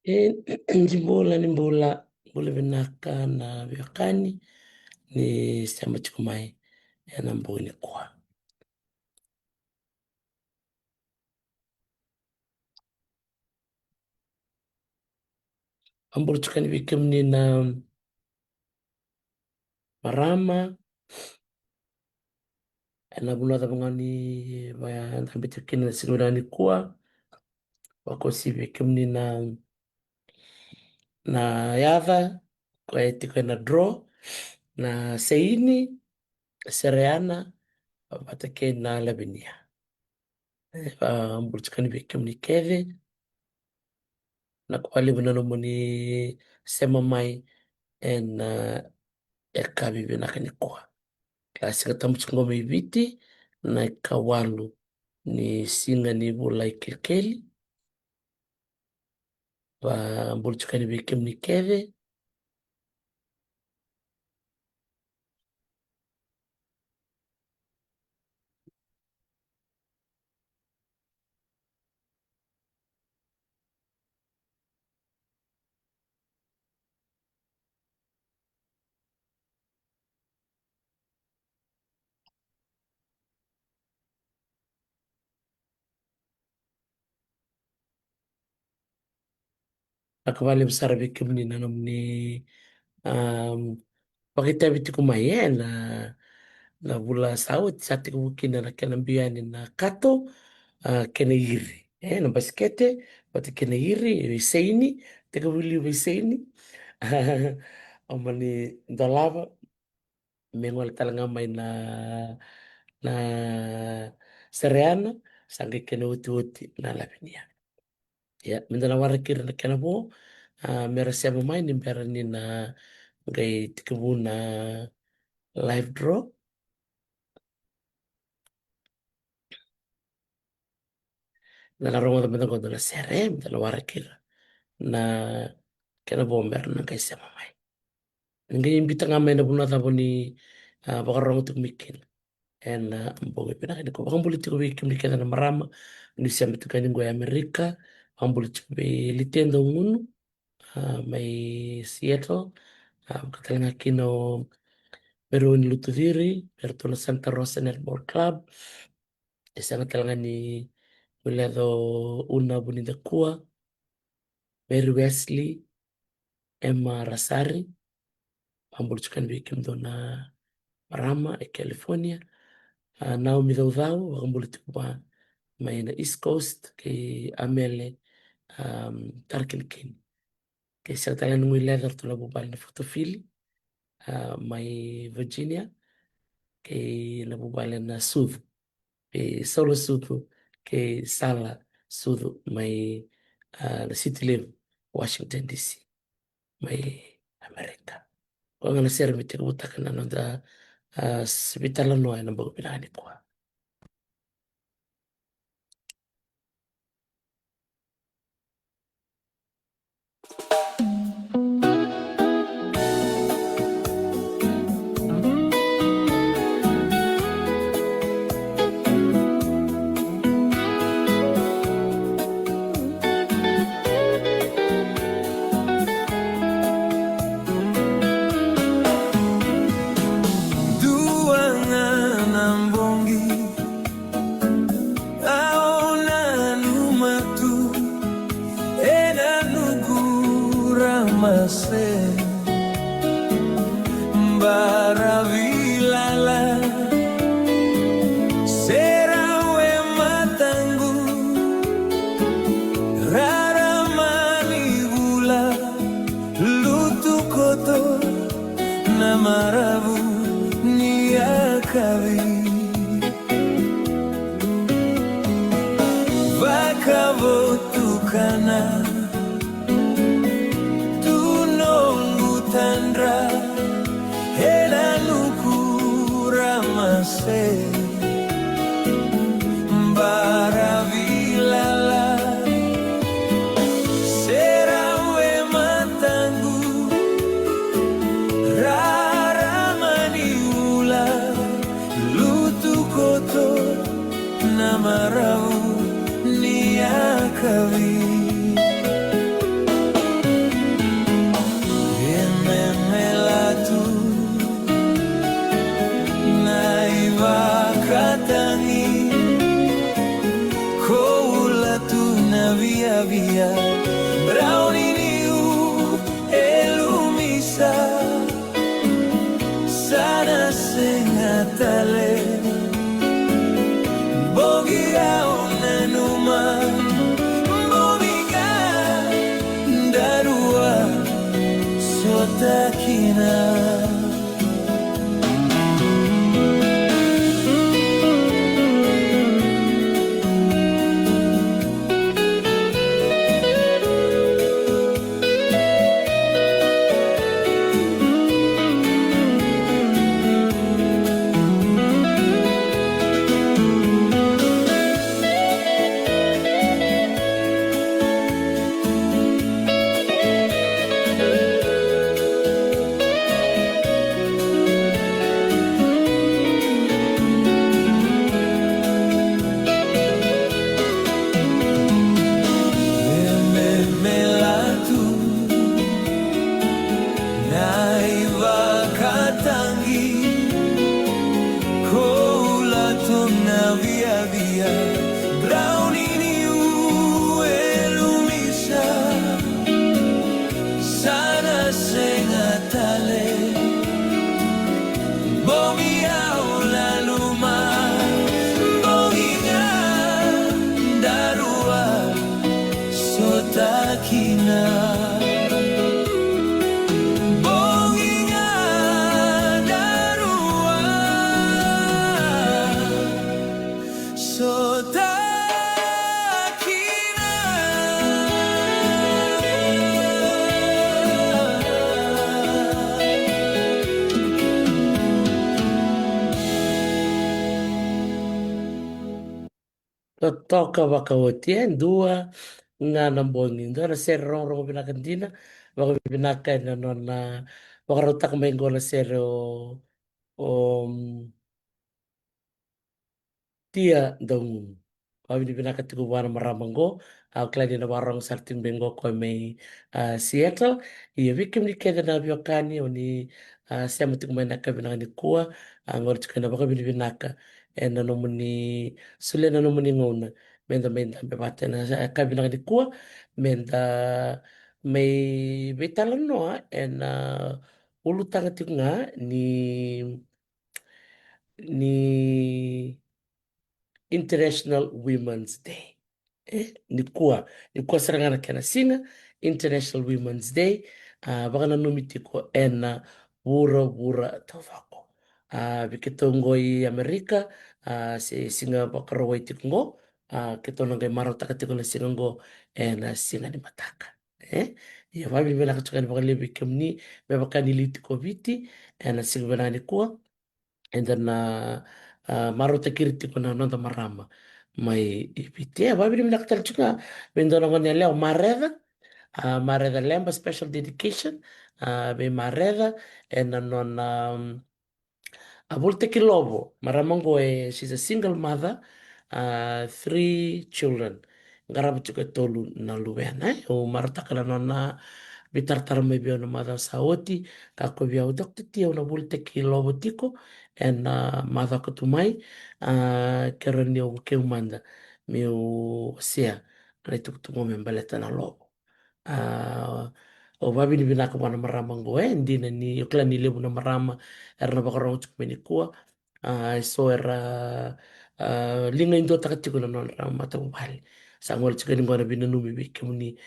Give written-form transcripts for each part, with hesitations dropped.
Nimbola vinaka na vyakani ni sema chikumai na mboni kwa. Ambolo chukani vikimni na marama na bunada bungani vaya ndambiti kini na sinurani kwa wakosi vikimni na yadha kwa etiko na draw na seini sereana wapatake na labinia. Ambolo chukani vikimni keve na kuali bunanumuni sema mai na ekabi vinakani kwa. Kasi katamu chungoma iviti na ikawalu ni singa ni bula ikilkeli wa mbulu chukani vikim ni keve akawali msara vikim ni nanam ni pakita viti kumaye na bula sauti sati kubukina na kenambiani na kato kena iri na baskete pati kena iri viseini teka buli viseini omani ndalava mengola talanga mai na sereana sange kena uti na lavinia ya mindana warakira na kena bo mera siapa mai ni mbera ni na ngai tikabu na live draw na la ronga da kondo na sere mindana warakira na kena bo mbera na ngai siapa mai ngai imbita ngamai na bunata boni bakarong tumikin and mbonge pinakini ko bakambuli tiko bikim likenda na marama ni siamba tukani ngo ya Amerika ambuli tiko be litendo ngunu mai Seattle katalanga kino pero ni lutudiri pero na Santa Rosa Netball Club isanga talanga ni mulado una bonita kua Mary Wesley Emma Rasari ambuli tukani bikim dona marama California Naomi Dhaudhau wakambuli tikuwa mai na East Coast ke amele tarkilkin ke sakatalan ngui leather tula bubal na Fotofili mai Virginia ke na bubal na Sudhu ke Solo Sudhu ke Sala Sudhu mai na City Live Washington DC mai Amerika kwa ngana sera mitika butaka na nanda sibitala noa na bago pinahani kwa. Toka waka otien dua nga nambongin do na ser rong rong pinakandina waka pinaka na non na waka rotak mengo na ser o tia dong kami di pinakatiku wana maramango kladi na warong sartin bengo ko may Seattle iya wikim ni keda na biokani o ni siya matik may nakabinaka ni kuwa ngor chika na baka binibinaka na nomuni sule na nomuni ngona menda menda bebate na kabinaka ni kuwa menda may betalan noa ulu tanga tiku nga ni International Women's Day. Ni kuwa sarangana kena singa International Women's Day. Baka na numiti ko wura wura tawako. Bikito ngoi Amerika si singa baka rawai tikungo. Kito nangai maro takatiko na singa ngo singa ni mataka. Ya wabi bila kachukani baka lebi kemni baka niliti ko viti singa banani kuwa. And then maruta kiriti ko na nonda marama mai ipite ba bili mina katal chunga bendo na ngone leo mareda lemba special dedication be mareda and non abulte kilobo maramango she's a single mother 3 children ngarabu chuka tolu na luwena o maruta kala nona bitar mai bia na mother saoti kako bia o dokter tia na bulte kilobo tiko and mother katumai kero ni o ke umanda mi o sia na tukutumo membaleta na lobo o babi ni binaka wana marama ngo ndi na ni okla ni lebu na marama erna bakarong chuk meni kuwa so era linga indo takatiko na non rama mata mubali sa ngol chika ni ngwana bina numi biki muni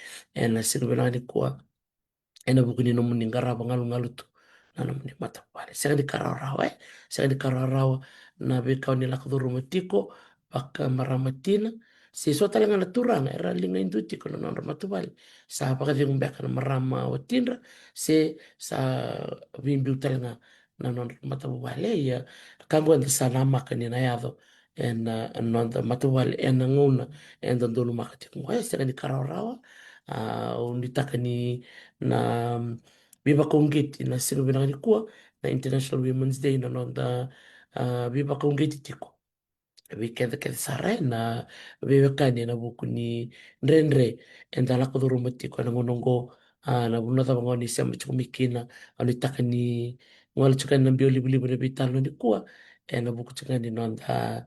sinu binani kuwa bukuni no muni ngaraba ngalu ngalu tu na no muni mata mubali saka di kararawa saka di kararawa na bikau ni lakaduru matiko baka maramatina si so talenga na turanga era linga indo tiko na non rama tubali sa baka di ngumbeka na marama watinra se sa bimbi talenga na non mata mubali ya kango anda salama kanina yado non mata mubali nguna dolu makati ngwa saka di kararawa unitaka ni na biba kongeti na sino binang ni kuwa na International Women's Day na nonda biba kongeti tiko weekend ke sare na bebe kani na buku ni nrenre endala ko duru matiko na ngonongo na buna ta ngoni sema chukumikina anitaka ni ngwala chuka na bioli bili bili bitalo ni kuwa na buku chuka ni nonda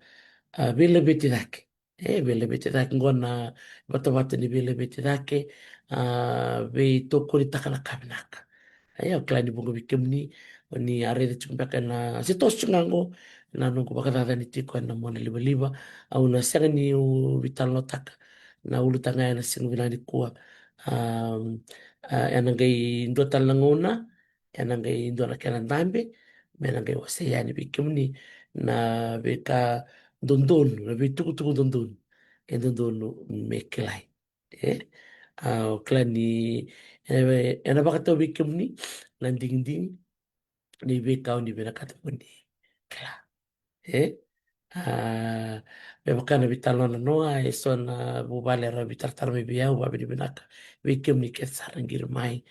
bile beti dake bile beti dake ngona bata bata ni bile beti dake be toko ni taka na kabinaka klani bunga bikem ni are de chumbaka na sitos chungango na nungu baka dada ni tiko na mona liba liba au na sanga ni vital no taka na ulu tanga na singu vila ni kuwa ya nangai ndotal na ngona Yana ngai indona kena ndambe, mena ngai wase yani bikimni na beka dondon, na bitukutuku dondon. E dondon me kelai. Eh, klani ena baka tau bikimni na ding ding ni beka ni bena katapuni. Kela. Eh, bebakana bitalona noa e sona bubale ra bitartar me biau ba binaka bikim ni kesar ngir mai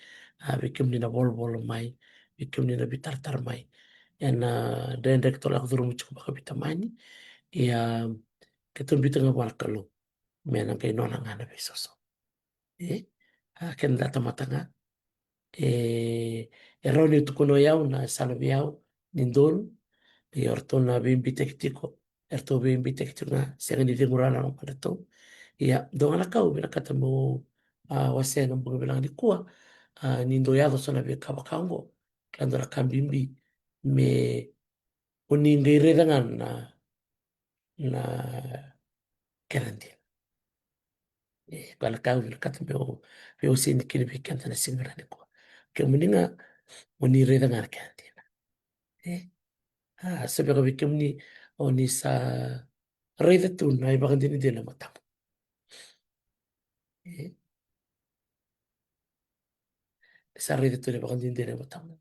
bikim ni na bol mai bikim ni na bitartar mai ena dendek tolak duru mucuk baka bitamani ya ketun bitanga wal kalu mena kai nona ngana besoso eh ken data matanga eroni tukuno yau na salo yau nindol e ortona bimbi tektiko erto bimbi tektika senga di tingurana no paleto ia dongana kau bina kata mo wasena mbunga bilang di kuah nindo yado sona be kabakango kandora kambimbi me uningai redangan na karantina kala kau bina kata me o sini kini be kanta na singara di kuah ke muninga uni redangan karantina eh sabi ka bikim ni oni sa reda tu na ibakan dini dina matamu eh sa reda tu na ibakan dini dina matamu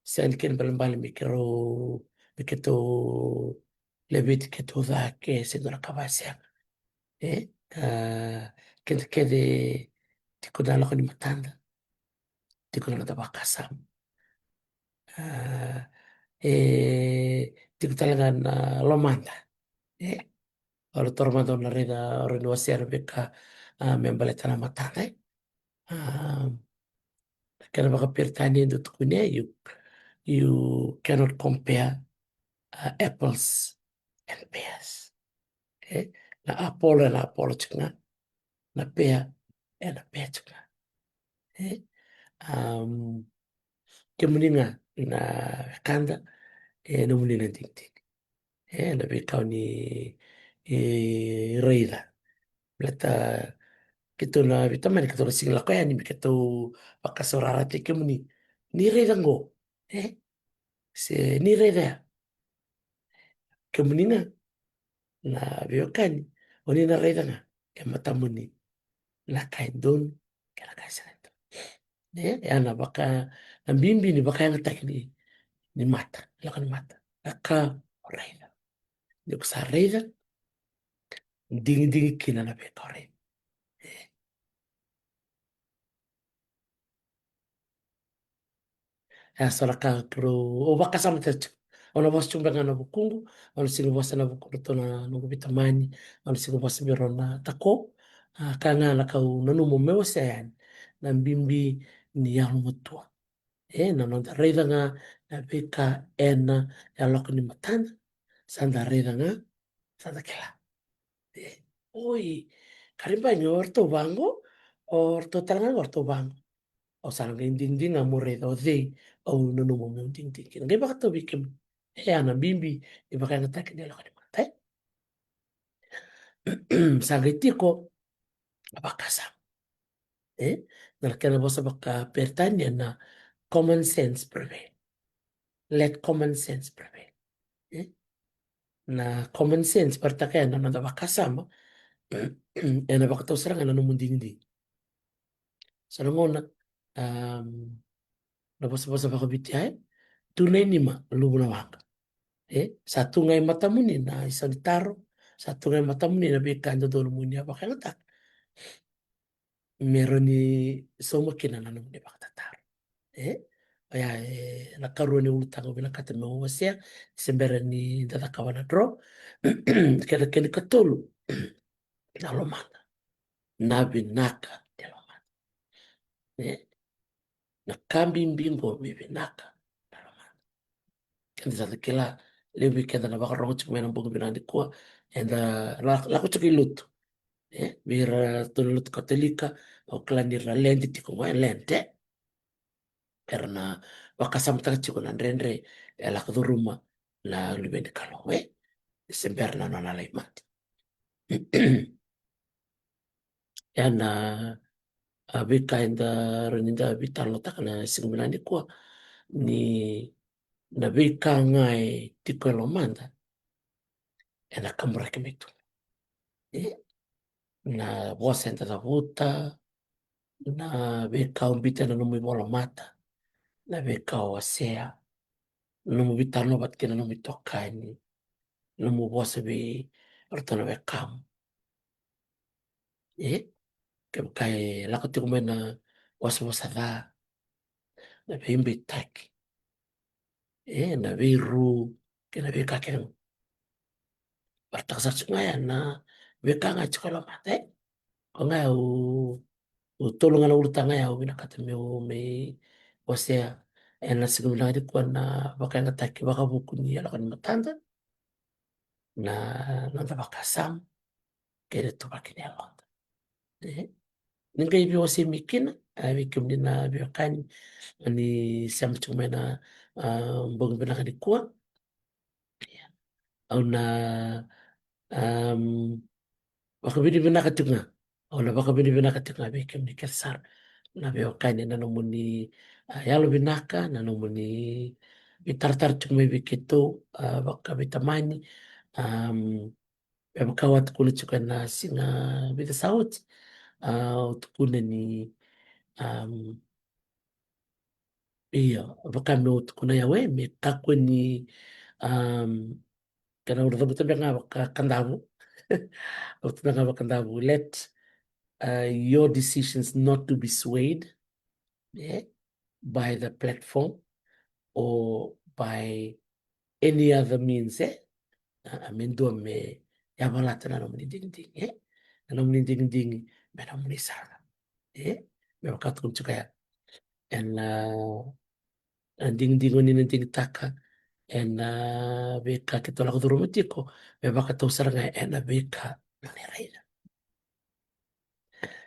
se ken balambali mikero lebit keto da ke se dora kabasya eh kede kede tiko dala ko ni matanda tiko na da bakasam ah, tiko talaga na lomanda eh oro tormando na reda oro no siar beka membale tana matanda ah, kana baka pertani ndo tukune you cannot compare apples and pears eh na apple na apple chunga na pear na pear chunga eh kemuninga na kanda na munina dingding na bikau ni reida lata kito na bitamani kito na singla kaya ni kito pakasorara te kemuni ni reida ngo eh se ni reida kemuninga na biokani oni na reida nga matamuni la kaindon kala kaisa yana baka na bimbi ni baka yang tak ni mata lakan mata aka reida ni kusa reida ding ding kina na be kore sala ka kro o baka sama te ona bos chumba ngana bukungu ona singo bos na bukungu to na no bita mani ona singo bos biro na tako ka ngana ka u nanu mo mewa se yan na bimbi ni yang mutua na no reida nga na beka ena ya lok ni matana sanda reida nga sanda kela oi karimba ni orto bango orto talanga orto bango o sarang ding ding amore o de o no no mo ding ding ngai baka to bikim ana bimbi e baka na tak de lo ka mata sangai tiko baka sa na kana bosa baka pertanya na common sense prevail let common sense prevail eh? Na common sense pertakaya na nanda baka sama na baka to sarang na no ding ding sarang ona na bosa bosa baka bitay tunay nima lubu na waka satu ngai matamuni na isang taro, satu ngai matamuni na bikanda doon muni apa kaya tak. Meron ni soma kinananong ni bakatataro. Eh? Kaya nagkaroon ni utang o binakata mo wasya, sembera ni datakawan na draw, kaya kini katulo, nalumana, nabinaka, nalumana. Nakambimbimbo, bibinaka, nalumana. Kaya sa kila, libi kaya na baka rongo chuk may nang bugo binandi ko, and lako chuk iluto. Bira tulot katolika o klanira lente tiko mo lente karena wakasam taka chiko na rendre la kuduruma la lubende kalowe semberna na nalai mati yana Abikainda reninda bitalo takana singmenani kwa ni nabika ngai tiko elomanda ena kamurake mitu. Eh, na bosa enta tavuta na beka umbita na numi bola mata na beka wasea numu bitano bat kena numi tokani numu bosa bi ortana bekam. Eh, kai lakati kumena wasa wasa da na bimbi taki. Na biru kena beka kena bartakasar ngaya na beka ngai chikola mate. Ko ngai u tolongan urutanga ya ubina kata me wasea ena sigumna di kuan na baka nga taki baka buku ni ala kan matanda na nanda baka sam kere to baka ni alonda. Ninga ibi wasi mikina abi kumni na biokani ani siam chumena mbong bina kadi kuan au na um, baka bini bina katunga au na baka bini bina katunga abi kumni kersar na biokani na nomuni yalo binaka na nomuni bitartar chumai bikitu baka bitamani um, baka kulit chuka na singa bita sauti utukune ni um, iya baka me utukuna ya we me kakwe ni um, kana urutha buta baka baka kandavu urutha baka kandavu let your decisions not to be swayed, yeah, by the platform or by any other means, eh? Amendo me yabalata na nomni ding ding, eh? Na nomni ding ding me nomni sana, eh? Me wakati kumchuka ya and ding ding oni na ding taka and beka kitola kudurumitiko me baka tausaranga and beka nani reina.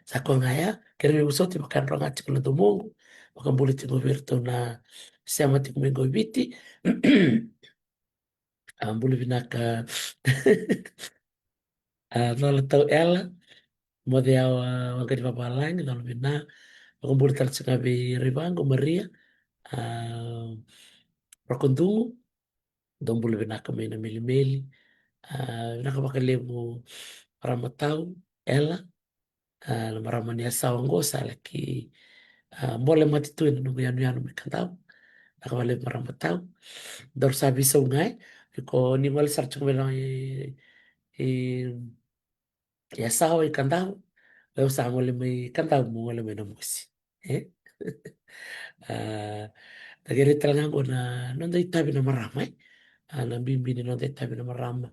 Sako ngaya kere me usoti baka ronga tikuna domongo baka mbuli tingo virto na sema tikumengo ibiti ambulu vinaka nola tau ela mode au wangkadi papalangi nola vina wakambulu talsinga bi ribango Maria rakondungu dombulu vinaka mena meli meli vinaka bakalemu ramatau ela na maramani ya sawa ngosa laki mbole matitu ina nungu yanu yanu mikandau nakawale maramatau daru sabi sa ungai ko ni wale sarchuk mena ya sawa ikandau leo sa ngole mai kandau mo ngole mai namusi eh Nagere talangango na nonda itabi na marama na bimbi ni nonda itabi na marama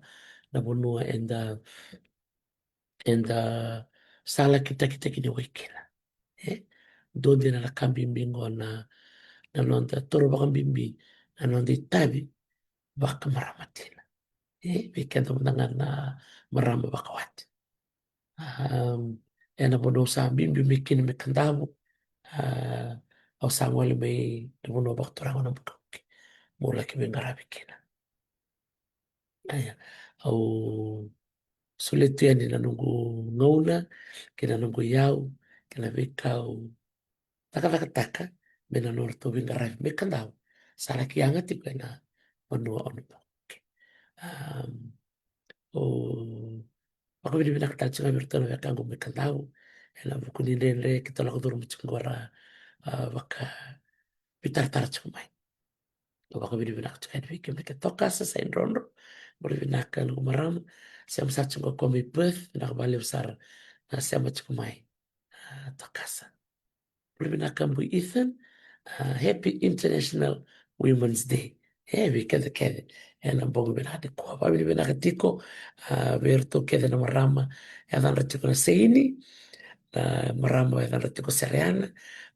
na bunua and sala kita kita kini wekela eh donde na kambimbingo na nonda toro baka bimbi na nonda itabi baka marama tila weekend mendangan na marama baka wat na bunua sa bimbi mikini mekandamu au sa ngole mai na bunua baka torango na buka mula kibengarabi kina aya au sulit yan na nunggu ngauna kina nunggu yau kina vikau taka mena norto bengarabi mekandau sala kianga tipe na manua onu um, o ako bini bina katal chinga mirtono ya kangu mekandau ela bukuni nere kita laku duru mchungwara baka bitar tar chumai baka bini bina katal chinga vike meke toka sa indrondo bori bina kan gumaram siam sa chunga komi birth na kabali usar na siam chumai tokasa bori bina kan bu Ethan happy International Women's Day vi kede kede ena bongo bina de ko ba bina katiko verto kede na marama ya dan ratiko na seini marama ya dan ratiko seriana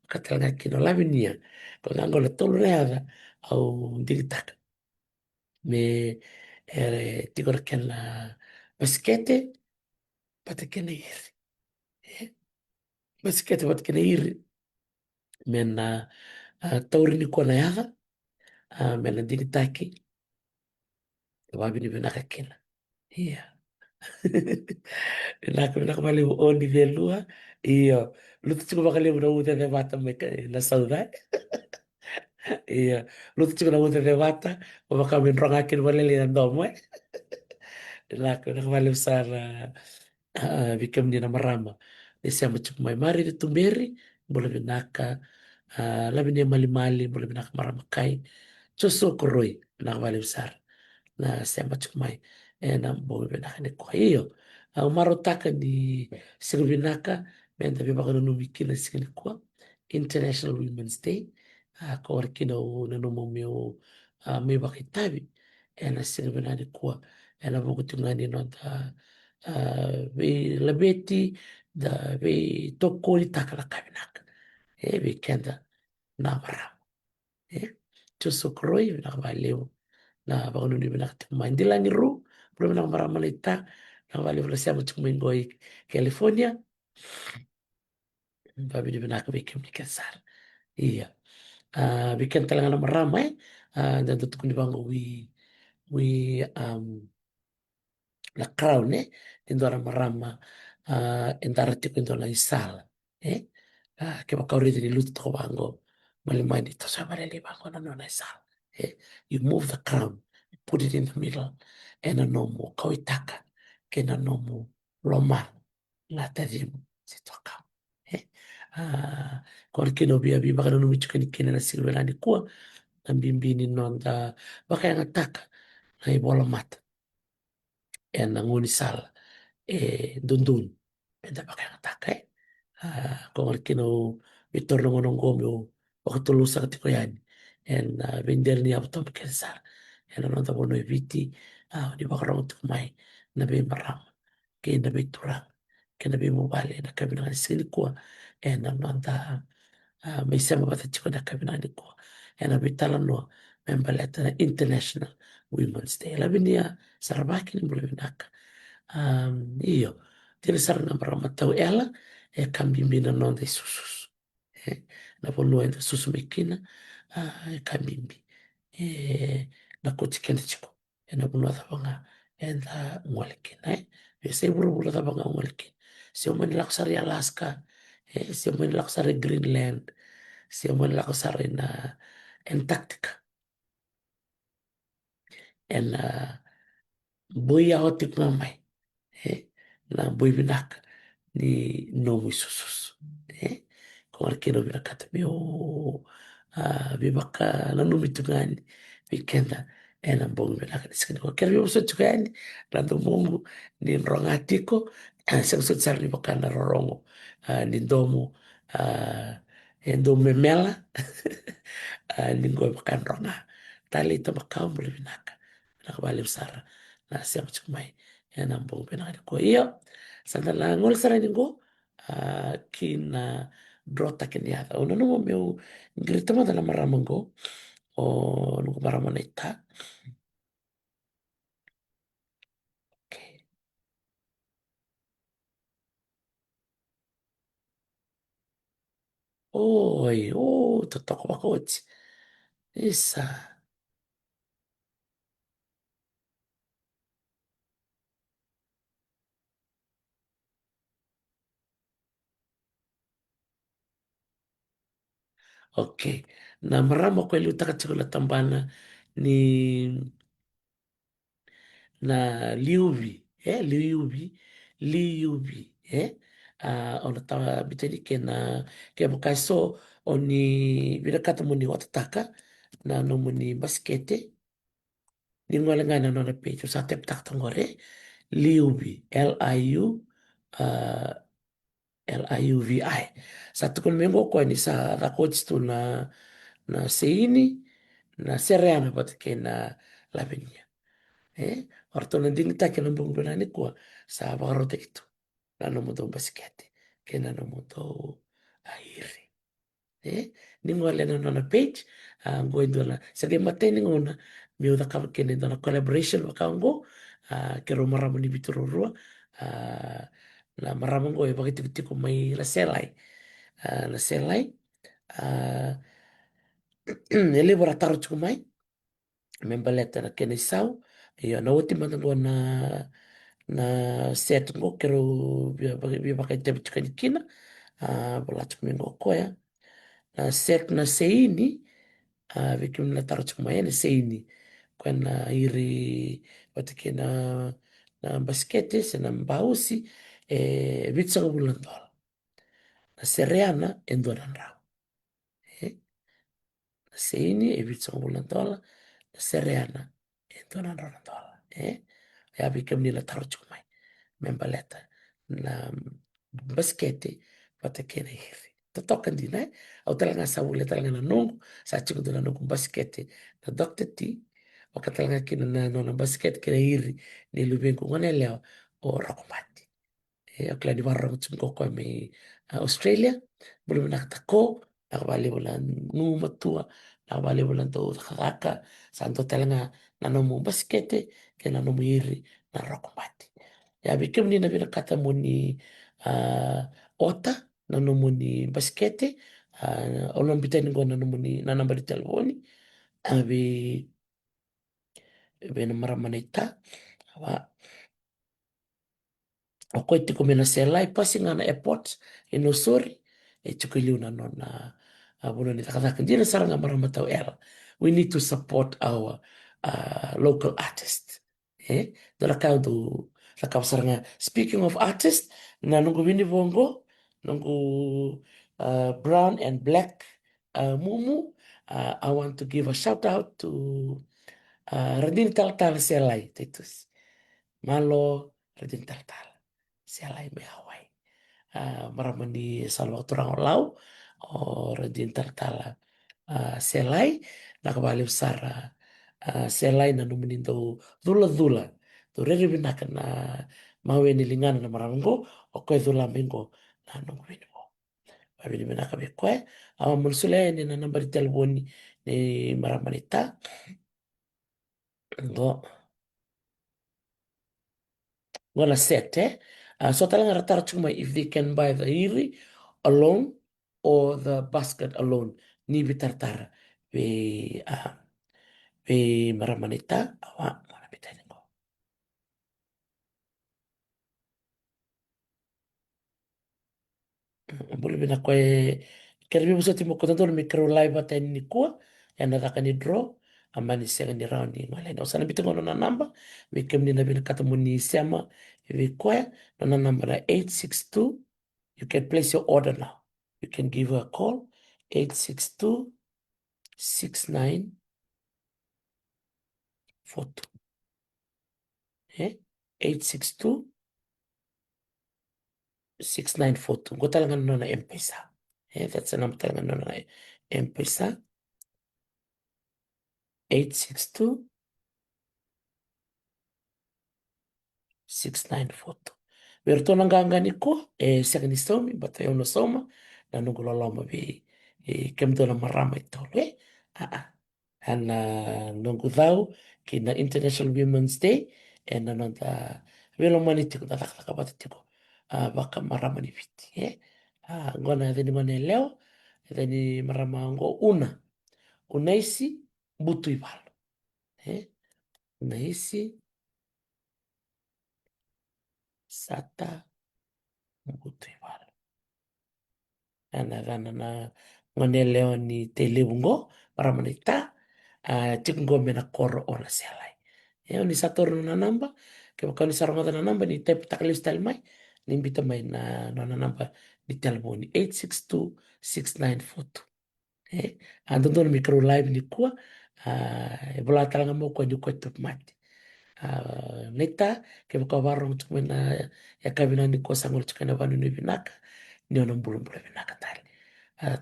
katalanga kino lavinia ko nango le tolu reada au digitaka me tiko ken la baskete pata kena iri baskete pata kena iri mena taurini kona yada mena digitaki wabi ni vinaka kena iya Nak valeu oni velua, iyo. Lutu chiko makalemu na ute de vata na saudade. Iya. Lutu chiko na ute de vata, o makamin ronga kin walele na domo, eh. Nak valeu sana. Vika menina marama. Esse ama tipo mai mari de tumberi, bola vinaka, labi ne mali mali, bola vinaka marama kai. Choso koroi, nak valeu sar. Na sema chukumai na mbobe benaka ne kwa hiyo umaro taka ni siku binaka menda beba kono numikina siku ni kwa International Women's Day kwa warikina na nomo meu meba kitabi na siku binani kwa na bogo tungani no da be labeti da be tokoli taka la kabinaka be kenda na mara chuso kroi na valeu na bangun ni benak main di langi ru belum nang maramalita nang bali vla siamo tuk mingoi California babi di benak bikin di kasar iya bikin talangan maramai dan tutuk ni bangu wi la crown indora marama indara tiko indora isala eh che va caurite di lutto bango ma le mani to sa vale le bango na nona isala you move the crown you put it in the middle and a nomo kawitaka ke na nomo loma la tadim si toka eh kor kino bia bi baka no michuka ni kena na silvera ni kuwa na bimbini nonda baka yang ataka na ibola mata en nguni sala dundun enda pakai ngatake kung kino itor ng gomi o pakatulusan at ko yan en vender niya ito magkensar en ano tabo no ibiti di ba karong tukumay na may maram kaya na may turang kaya na may mubali na kami na silikwa en ano anda may sama bata chiko na kami na nikwa en may talan no membaleta na International Women's Day labi niya sarabaki ni mula binaka iyo tira sarana maramatau ela kambimbi na nonda isusus na ponua enda susu mekina kambimbi na koti kenda chiko na ponua thabanga enda ngolekina se buru thabanga ngolekina se umani laksari Alaska se umani laksari Greenland se umani laksari na Antarctica en buia hotik mamai na bui binaka ni nomu isusus kung arkino binakata bio bibaka na numitungani bikenda ena mbongo binaka nisikini kwa kera biyo chukani na mungu ni nrongatiko siyang sutsar ni baka na rorongo ni ndomu ndomu memela ni ngoy baka nronga tali ito makao muli binaka nakabali usara na siyang chukumay ena mbongo binaka kwa iyo sandala ngol sara ningo kina drota keniata ona no meu grita ma dala maramango o no maramana ita okay. Oi totoko bakoti isa okay na marama kweli utaka chakula tambana ni na liuvi liuvi ona tawa biteni ke makaso oni binakata muni watataka na no muni baskete ni ngolengana no na pecho sa tep tak tangore liuvi uh, LIUVI satu kun mengo ko ni sa rakots tu na seini na sereame pat ke na lavinia orto na ding ta ke na bung ni ko sa barote itu na no mo basikete ke na no mo airi ni ngole na no na page go na sa di mateni ngona mi uda ka ke na collaboration wa kango ke ro maramo ni bitururua na maramo go e bakiti ko may la selai na selai ele borataro chukumai membaleta na kene sau iyo na uti manango na set ngo kero via pakai te kina bola tu mengo koya na set na seini vikim na taro tu mai na seini kwana iri watike na baskete se na mbausi vitsa bulan dol na sereana endona rau na seini vitsa bulan dol na sereana endona rau dol ya vikim ni la taro tu mai membaleta na baskete patakena hivi totoka ndina au talanga sa ule talanga na nongo sa chiku na nongo baskete na Dr. T wakatalanga kina na nona baskete kina hiri ni lubengu ngone leo o rakumati okla di warang chumko ko me Australia belum nak tako nak bali bulan numa tua nak bali bulan to kakaka santo talanga na nomu baskete kina nomu hiri na rakumati ya bikim ni na binakata mo ni ota na nomu ni baskete olong bitani ko na nomu ni na namba di telefoni abi be na maramanita awa o koe te kumena se lai passing ana airport e no sori e tuku liuna no na buno ni takataka dina saranga maramatau era we need to support our local artists dora kau do lakau saranga speaking of artists na nungu wini bongo nungu brown and black mumu I want to give a shout out to Radin Tal Selai Titus Malo Radin Tal Selai me Hawaii maramani salwa turang lau o Radin Tal Selai nakabali usara Selai na numenindo dula dula tu rere binaka na mawe ni lingana na marango o koe dula mingo na nungwini mo Wabini binaka bekwe awa mursule ni na nambari telefoni ni maramanita ngo gonna set so talang ratar chuma if they can buy the iri alone or the basket alone ni bitartar be be maramanita awa mana bitani ngo bulu bina koe kerbi buso timo kotanto mi kero live ata ni kua yana taka ni draw amani senga ni round ni ngale no sana bitango no na namba we kem ni na bina kata muni sema we koe no na namba na 862. You can place your order now. You can give her a call 862 6942. 862 6942. Go talaga no na M-Pesa. That's the number talaga no na M-Pesa. 862 6942. Berto nangangani ko second istomi but eu no soma na nungu loloma bi kemto na marama itolo ana nungu thau ki na International Women's Day na nonta velo mani tiko ta taka bata tiko baka marama ni viti ngona theni ngone leo theni marama ngo unaisi butu ibalo unaisi sata butu ibalo ana na ngone leo ni te lebungo marama ni ta tiko ngome na koro ona selai ni sator na namba ke bakani sarangata na namba ni type taklis tal mai ni imbita mai na namba di telefoni 862 6942 antonto na micro live ni kua e bola talanga mo ko ni ko top mati neta ke baka warong tumena ya kabina ni ko sangol tukana vanu ni binaka ni ona mbulu mbulu binaka tali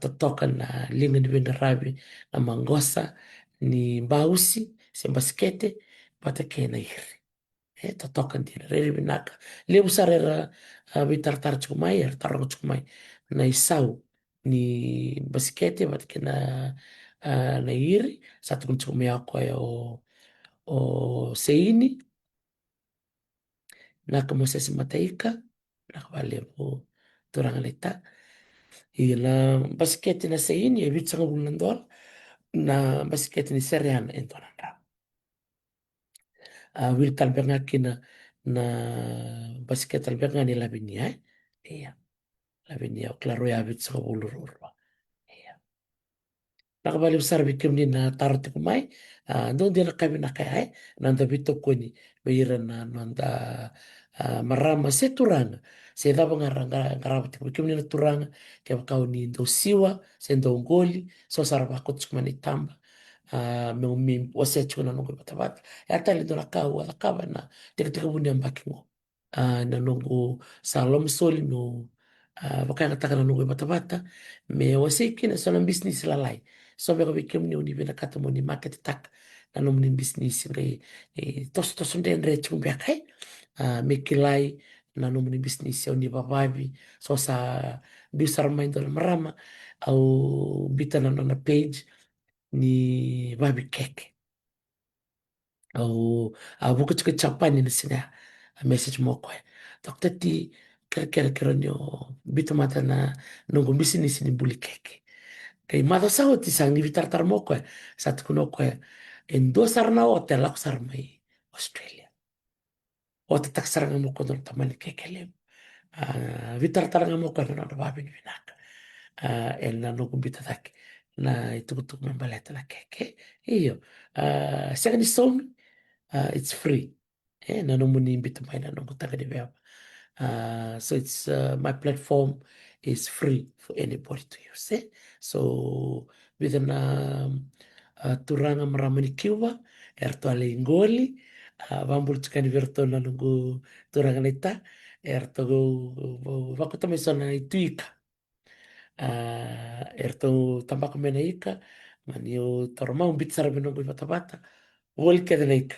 totoka na linga ni benda rabi na mangosa ni mbausi sembaskete pata kena iri totoka ndina rere binaka le usarera bitartar chukumai tarong chukumai na isau ni basikete pata kena na iri satu kun chukumai ako o seini na kamosesi mataika na kabale po turang leta ina basikete na seini e bitsanga bulan dola na basikete ni sereana entonanda wil talbenga kina na basket albiak nga ni Lavinia. Iya, Lavinia o klaro ya bit sa kabulururwa. Iya. Nakabali besar bikim ni na tarot ko mai. Doon din na kami nakaya. Nanda bito ko ni bayiran na nanda marama se turanga. Se daba ngarabat ko bikim ni na turanga. Kaya kau ni do siwa, se do ngoli, so sarabakot kumani tamba. Meu mim wase chuna nungu batabata. Ya tali do la kau wala kaba na tika buni ambaki ngo. Na nungu salom soli no baka ngata kana nungu bata-bata me wase kina sona business lalai so me ko bikem ni uni bina kata mo ni market tak na no ni business ngai tos tos den re chumbe kai me kilai na no ni business uni bababi so sa bisar main do marama au bita na na page ni babi keke au buku chika chapani ni sina message mo ko dokta ti kira nyo bito mata na nunggu business ni buli keke kay mata sa ti sang ni vitar mo ko sa kuno ko en do sarna hotel ako sarmay Australia o tak sarang mo ko don tamani keke lem vitar nga mo ko na babi ni vinaka el na nunggu bita tak na itukutuk membaleta na keke iyo second song it's free na nung muni bito may na nunggu taga di so it's my platform is free for anybody to use. So with an turanga maramani kiwa erto ale ingoli vambul chikani verto na nungu turanga neta erto go vakuta mesona ituika erto tambako mena ika manio torma un bit sarabe nungu bata volke de ika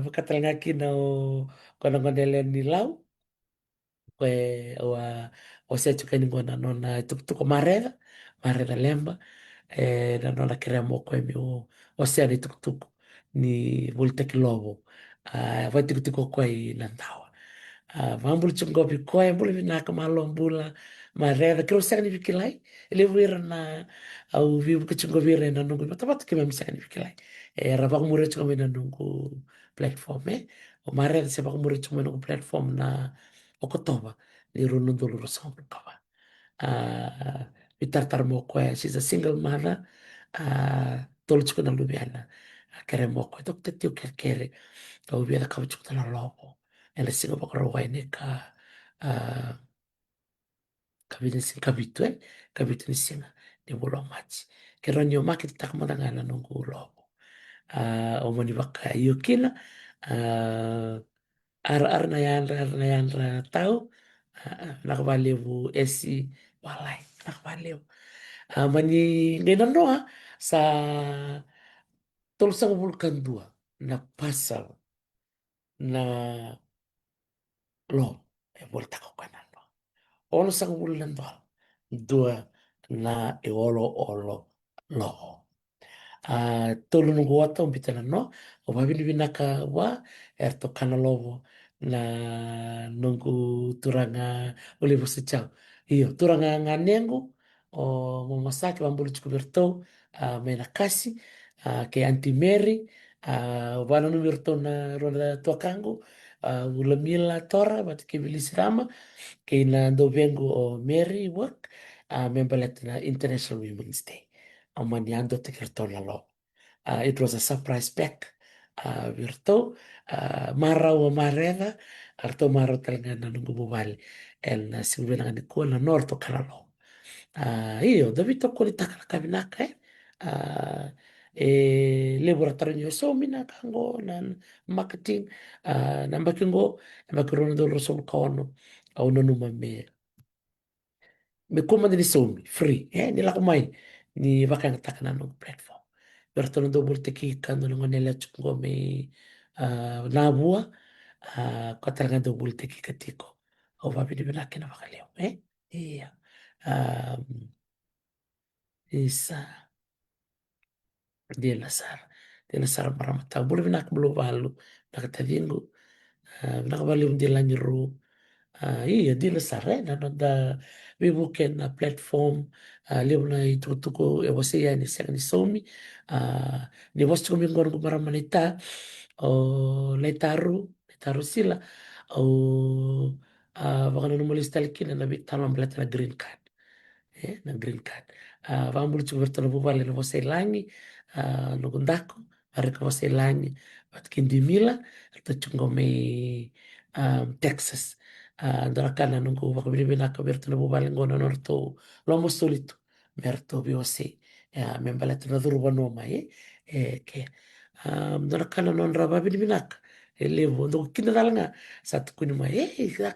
vakatalanga kina o konongonele ni lau o se chuka ni ngona nona tuku mareda lemba na nona kere mo ko mi o se ni tuku ni volte kilovo vai tuku ko i nandawa vambul chungo bi ko e bulu na ka malombula mareda kero se ni vikilai ele vira na au vivu ke chungo vira na nungu matabat ke mem se ni vikilai era ba mure chungo na nungu platform o mareda se ba mure chungo nungu platform na Okotoba ni runundulu rusong kawa. Vitartar mo ko she's a single mother. Tolch ko na lubiana. Kere mo ko dok tiu kere ka ubiana ka chuk na lobo. Ela singa ba ko ni ka ah, kabine sing kabitu kabitu ni singa ni bolo machi. Kero nyo makit tak madangala nungu lobo. O mani baka yukina ar na yandra tau nakabaliw esi walay nakabaliw mani ngayon no sa tulsang vulkan dua na pasal na lo volta ko kanano ono sang vulan dua na olo olo lo tolu nungu wata umpitana no o babini binaka wa erto kanalovo na nungu turanga olivo secau iyo turanga nganengu o mamasaki wambulu chukuberto mena kasi ke anti Mary wana numirto na ronda tuakangu ulamila tora bat ke bilisirama ke na dovengu o Mary work membalet na International Women's Day amani ando te kertona lo it was a surprise pack. Virtou, marau o marega, arto marau talaga na nungu bubali. El na sigubina nga ni kuwa na norto kalalo. Iyo, davito ko ni takala kabinaka laboratory nyo so minakango na marketing na mbakingo na mbakirono do roso mkaono au nanuma me kuma ni somi free nila kumai ni bakang takana no platform bertono do bulte ki kando no nela chungo me nabua katalanga do bulte ki katiko au vapi di benake na bakaleo iya um, isa dia la sar maramata bulu benak bulu balu nakatadingu nakabali undi lanyiru iya di la sare na nanda we buken na platform leo na itutuko e wase ya ni sanga ni somi ni wasu ko mingon ko maramanita Laitaru sila au vakana numelis talikina na bitalo ambelata na green card. Na green card. Vambulu chuku vertono bubale no você langi, no gundako, arika você langi, bat kindimila, to chungo me Texas. Dorakana nungu vakabinaka vertono bubale ngona norto lomo solito, merto biose, membalata na dhuruba noma, ke. Dorakana non raba binaka, levo, ndo kinadalanga, sa tukunima,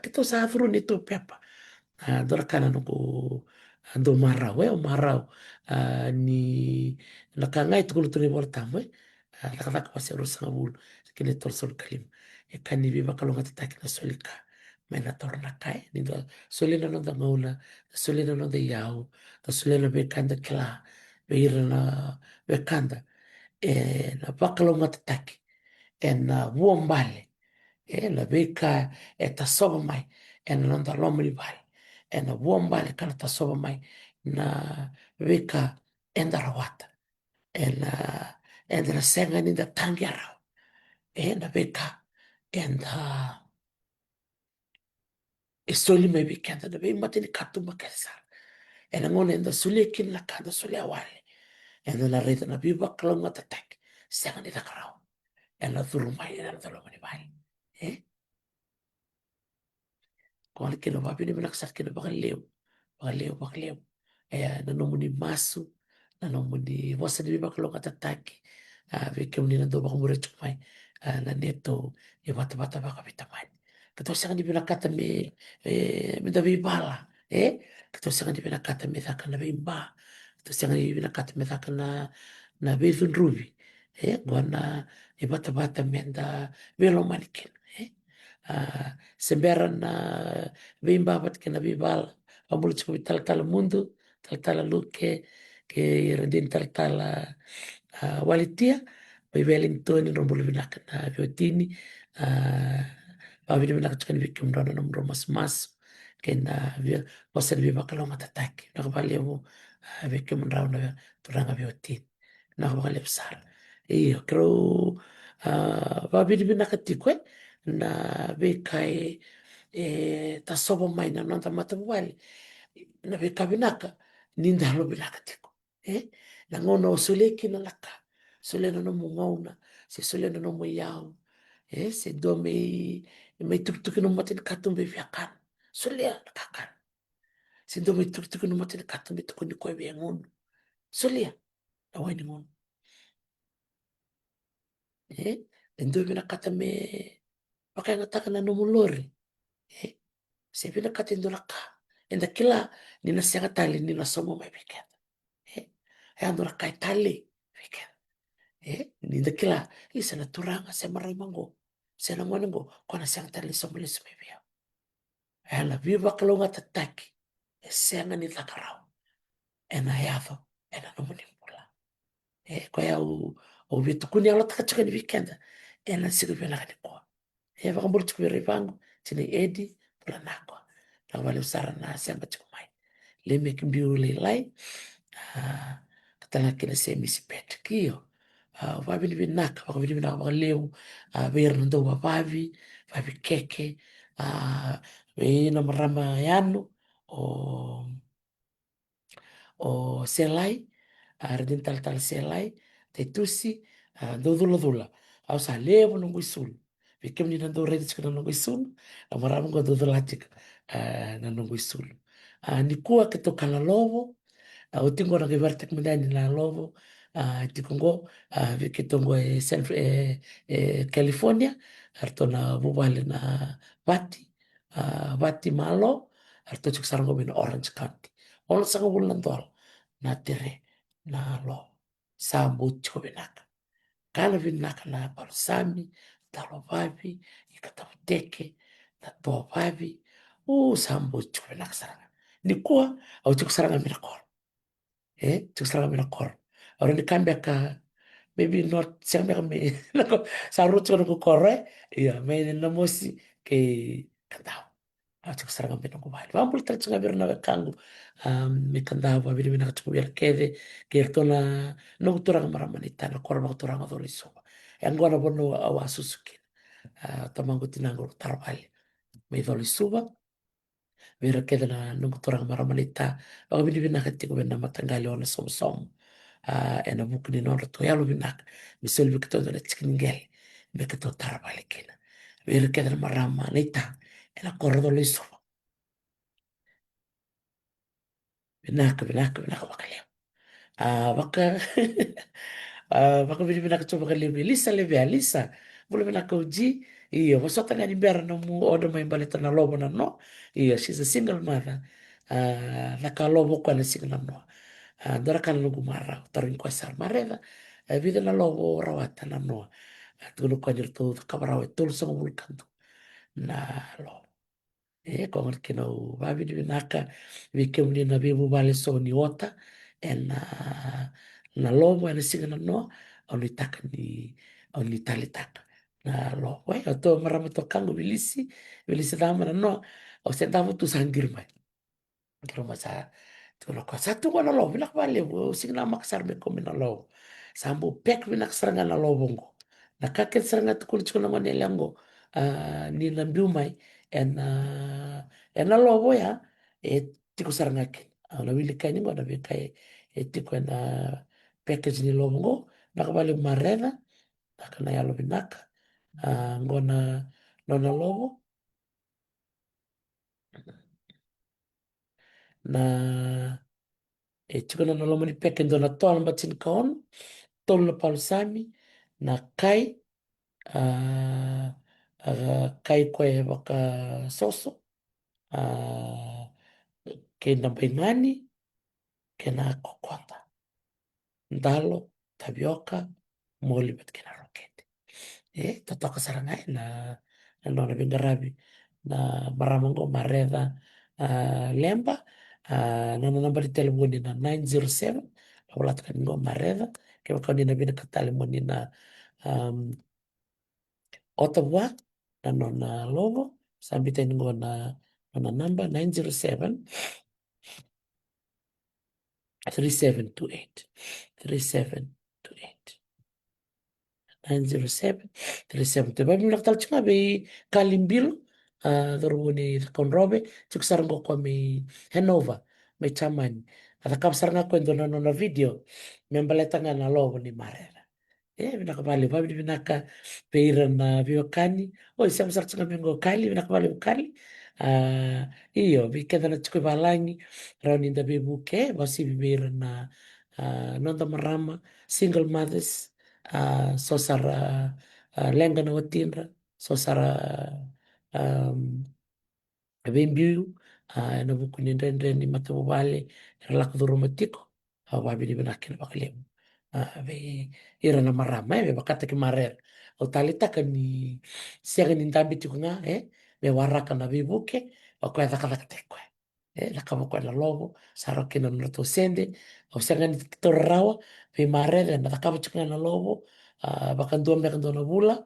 kito sa dhuru nito pepa. Dorakana nungu ando marau o marau ni nakangai tukulu tuni voltamu nakataka pasi rusa ngabulu kile tolsol kalim kani viva kalonga tataki na solika mena torna kai ni do solina no da mauna solina no da yau da solina be kanda kla be irna be kanda na bakalonga tataki na vuombale la beka tasoba mai non da lomri bale na vuombale kana tasoba mai na beka endarawata na endra senga ni da tangiarao na beka enda esoli mai beka enda be matini katuma kesa ngone enda sulekin la kanda sule awale la reta na biba kalonga tatak senga ni da karao la thurumai da lomri bale Kung kino babi ni binaksak kino bakaleo. Nanomo ni masu, nanomo ni wasa ni bakalo katataki. Veke mni nando bakamura chumai, na neto, bata baka vitamani. Kato sanga ni binakata me davi bala, Kato sanga ni binakata me thaka na bimba. Kato sanga ni binakata me thaka na bevin ruby, Gwana, bata menda, velo manikin, semberan na bimbabat ke na bibal pamulu cukup tal mundu tal luke ke rendin tal walitia bai Wellington in rombolo binaka na viotini pabidi binaka chukani bikim rono nomro mas ke na wasa ni bibaka lo matataki nakabali mo bikim rao na turanga viotini nakabali besar iyo kero pabidi binaka tikwe na bekai tasoba mai na nanta matabuali na beka binaka ninda lo binaka tiko na ngono soleki na laka solena no ngauna se solena no mo yao se do me tuk no matin katum be fiakan solea kakan se do me tuk no matin katum be tukuni ko be ngon solea na wani ngon endo binaka me pakai ngataka na no mulori se binaka tendo laka enda kila nina sianga tali nina somo mai biket andora kai tali biket ninda kila isa na turanga se marai mango se na monengo kona sianga tali somo le somo bia la viva kalonga tataki sianga ni takarao ena yavo ena no pula kwa ya o vitu kuni alo takachuka ni weekend ena siku vela kaniko vakamburu chuku rivangu chini edi pula nakwa nakabali usara na sianga chukumai leme kimbiu le lai katala kila se misi pet kio vavili vinaka vakavili vinaka vakaleu veirna ndo vavi keke veina marama yanu o selai ardin tal selai tetusi ndo dula au sa levo nungu isul vikem ni ndo redi chika nungu isul marama ngo ndo dula chika na nungu isul nikua ketokala lovo utingo na kivarte kumendani na lovo tikongo vikitongo California arto na bubale na vati malo arto chuk sarango bin Orange County ono sanga bulan tol na tere na lo sambu chobenaka kana vinaka na balsami talo vavi ikatavuteke na to vavi sambu chobenaka saranga nikua au chuk saranga mirakol Tuksala mina kor. Ora ni kambia ka maybe not siang ka me nako sarut ko ko kore iya me na mosi ke kandao. Tuksala ka mina ko bal. Vambul tra tsunga bir na kangu me kandao ba bir mina tsunga bir kede ke tona no tura ka maramanita na kor ba tura ka dori so. yang gona bono awa susukin tamango tinango tarwali may doli suba vera keda na nungu torang maramalita baka bini binaka tiko bena matangali ona som ena buku ni nora to yalo binaka misol bikito na chikiningel bikito tarwali kina vera keda na marama nita ena kordo lo suba binaka bakaleo baka baka bini binaka coba kaleo Lisa boleh binaka uji iya masota ngani biara na mu oda mai baleta na lobo na no iya she's a single mother naka lobo kwa na single na no dora kana lugu mara tarin kwa sar mareda vida na lobo rawata na no tulu kwa nirtu kabarawe tulu sa mulkantu na lobo kung kinaw babi ni binaka bikem ni na bibu bale so ni ota en na lobo en singa na no oni taka ni oni tali taka na lobo to marama to kango bilisi dama na no o se dama tu sangir mai kiro masa tu lo ko satu ko na lobo nak bale singa na maksar me ko na lobo sambu pek binak seranga na lobo ngo na kaket seranga tu kulit ko na manelango ni na biumai en na lobo ya tiko sarangake na wili kai ningo na kai tiko na package ni lobo ngo nakabali marena nakana ya lobi naka ngona nona lobo na tiko na lobo ni package ndo na toa namba chini kaon tolo na palusami na kai kai kwe waka soso kena baimani kena kokonda ndalo tapioca moli bet kena rokete totoka sarangai na nona bingarabi na maramango mareda lemba nona namba di telemoni na 907 wala takaningo mareda kaya kani na bina katalemoni na Ottawa na nona lobo sambil teningo na nona namba 907 3728 3728 907 37 te babi nak talchinga be kalimbilo dorwoni konrobe chuk sarango kwa me Hanover me chamani atakap saranga kwendo na video membaleta nga na lobo ni marera binaka bali babi binaka peira na biokani oi siapa sarchinga mengo kali binaka bali ukali iyo bikenda na chukwe balangi rauni nda bebuke basi bibira na nonda marama single mothers sosara lenga na watinra sosara um, bembiu na buku ni ndendre ni matabu bale relak duru matiko wabi di benakin bakalemu be ira na marama be bakata ki marer o talita kan ni siaga ni ndambi tiko nga be waraka na bibuke o kwa kata tekwe la kama kwa la lobo saro kina noto sende o siaga ni rawa be marer na takaba tiko na lobo bakan dua mekan dua bula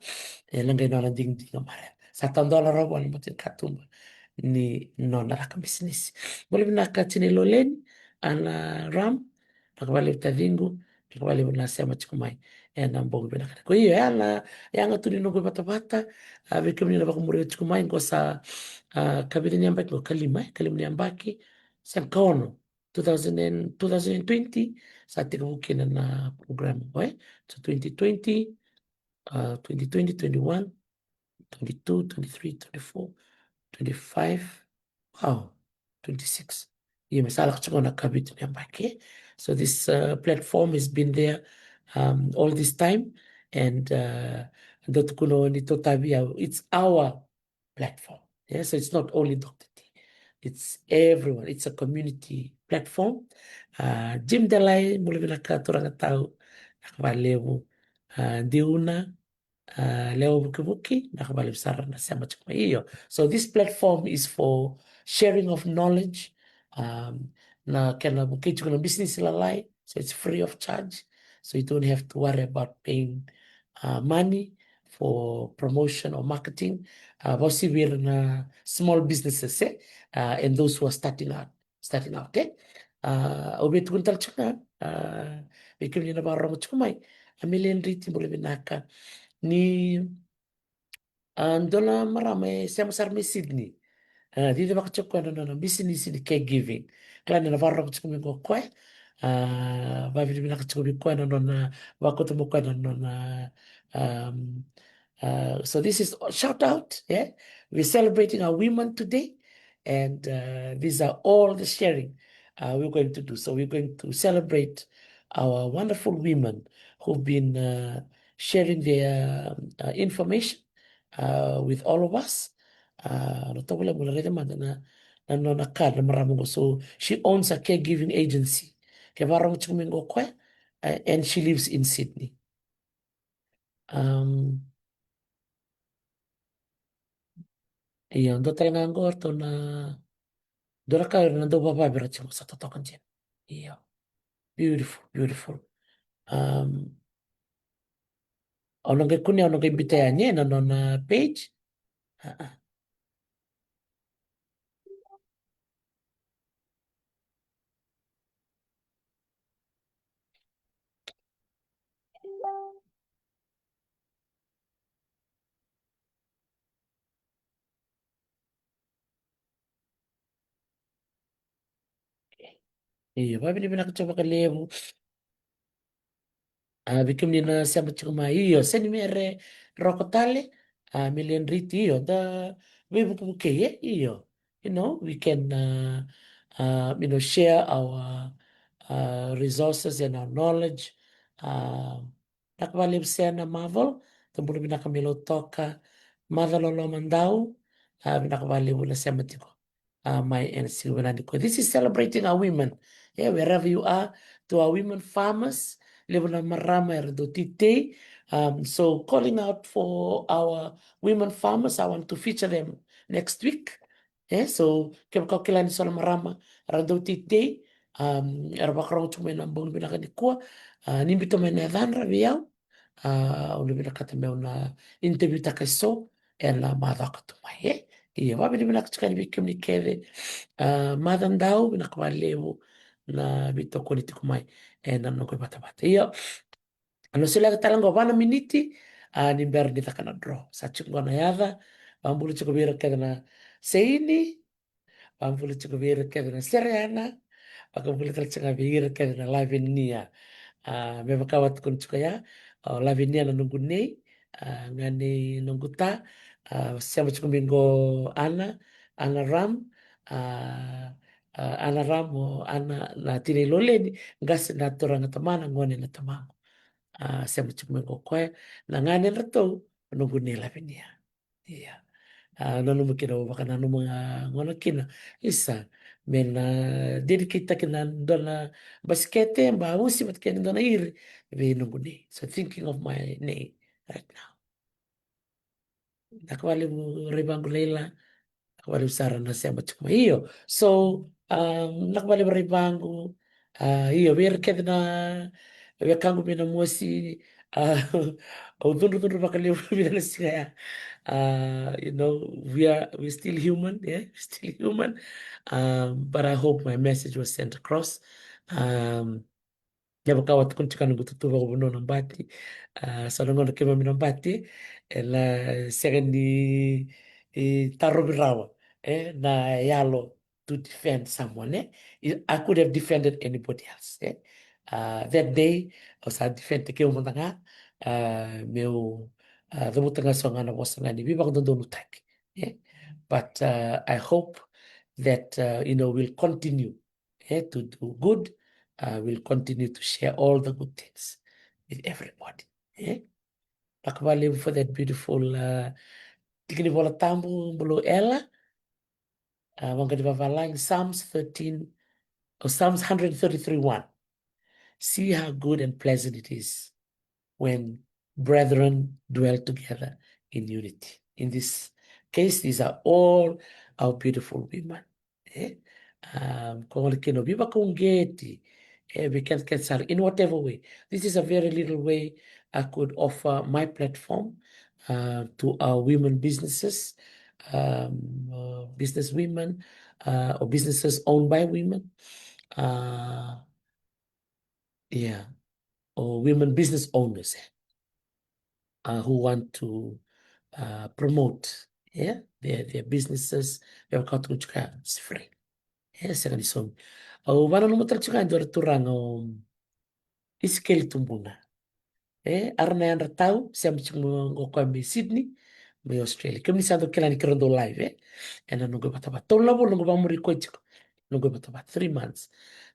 langay na ding ding marer $1 robo ni motin katumba ni nona raka business boleh binaka chini loleni ana ram nakabali utadhingu nakabali unasema chikumai na mbogo binaka kwa hiyo yanga tuli nogo bata vikim ni nabako muri chikumai ngosa kabili nyambaki ngo kalim nyambaki sem kaono 2020 sa tika bukina na program so 2020 2020 21 22 23 24 25 wow 26 yeah masala kuchukua kabit niambake so this platform has been there all this time and ndo tukuno ni totabia it's our platform so it's not only Dr. T it's everyone it's a community platform Jim Dalai mulai binaka turanga tahu nakabalewu diuna leo bukibuki nakabali msara nasema chukuma hiyo so this platform is for sharing of knowledge na kana bukichu kuna business lalai so it's free of charge so you don't have to worry about paying money for promotion or marketing bosi we're na small businesses and those who are starting out obetu kuntal chuna bikim ni na barang chumai a million riti boleh binaka Ni ndola marama siamasar me Sydney. Didi wakachokwenda na business ni caregiving. Klani na varro kuchukumi kwa kwe. Vavili mina kuchukumi kwenda na wakotumu kwenda na um, so this is shout out, yeah. We're celebrating our women today, and these are all the sharing we're going to do. So we're going to celebrate our wonderful women who've been sharing their information with all of us. So she owns a caregiving agency. And she lives in Sydney. Iya, ndo tayo ngorto na dora ka na do baba bira chimo sa totokan jen. Iya, beautiful, beautiful. Um, ono ke kunya ono ke bitaya nye na na page. Ah, ah. Iya, babi ni pinakachoba ka levu. Bikim ni na siya machikuma iyo. Seni mere rokotale. Million riti iyo. We buke ye iyo. We can share our resources and our knowledge. Nakabali siya na Marvel. Tambuli binakamilo toka. Madalolo mandau. Binakabali wala siya matiko. My NC Wenandiko. This is celebrating our women. Yeah, wherever you are, to our women farmers, Lebona Marama Erdotite. So calling out for our women farmers, I want to feature them next week. Yeah, so kemkakilani sola Marama Erdotite. Erabakrong chumena mbong binakanikua. Nimbito menedhan rabiao. Ulibinakata meuna interview takaso. And la madakatumai. Iya, wabi ni binakachukani bikim ni keve. Madandao binakawalevu na bitoko nitikumai na noko bata-bata. Iya, ano sila talango wana miniti ni ber ni takana draw. Sa chungona yada, pambulu chukubira kadana seini, pambulu chukubira kadana seriana, pambulu chukubira kadana lavinia. Memang kawat kun chukaya, lavinia na nunggu nei, ngani nunggu ta, siapa chukumingo ana ram, ana ram o ana na tini loleni, gas na toranga tamana ngone na tamango. Siapa chukumingo koe, na ngani rato nunggu nei lavinia. Iya. Nanu mukina baka nanu mga ngono kina isa mena dedicate kina dona baskete ba usi mat kina dona iri be nungu ni. So thinking of my name right now. Nakwali mu ribangu leila, nakwali usara na siya machukuma hiyo. So nakwali ribangu hiyo bir kedna kangu mina mosi udundu dundu bakali mina siya. We're still human, yeah, still human. But I hope my message was sent across. Yabakawa tukunchika ngututuba kubuno nambati. Sanongono kema minambati. La secondly, tarobirawa, na yalo to defend someone. I could have defended anybody else. That day, I was defend ke umandanga. Meu the mutanga songana wasangani. Bibang dondo lutak. But I hope that we'll continue to do good. We'll continue to share all the good things with everybody. Nakabali for that beautiful tikini bola tambu bulu ela. Wangani vavala Psalms 13 or Psalms 133:1. See how good and pleasant it is when brethren dwell together in unity. In this case, these are all our beautiful women. We can cancel in whatever way. This is a very little way I could offer my platform to our women businesses, business women, or businesses owned by women. Yeah, or women business owners. who want to promote their businesses. It's free. Second song. Vana no matal chuka ndo turanga iskeli tumbuna. Arna yandra tau siam chungo kwa mi Sydney, mi Australia. Kemi sando kila ni kirondo live ena nungo bataba. Tola bo nungo ba muri kwa chiko. Nungo bataba 3 months.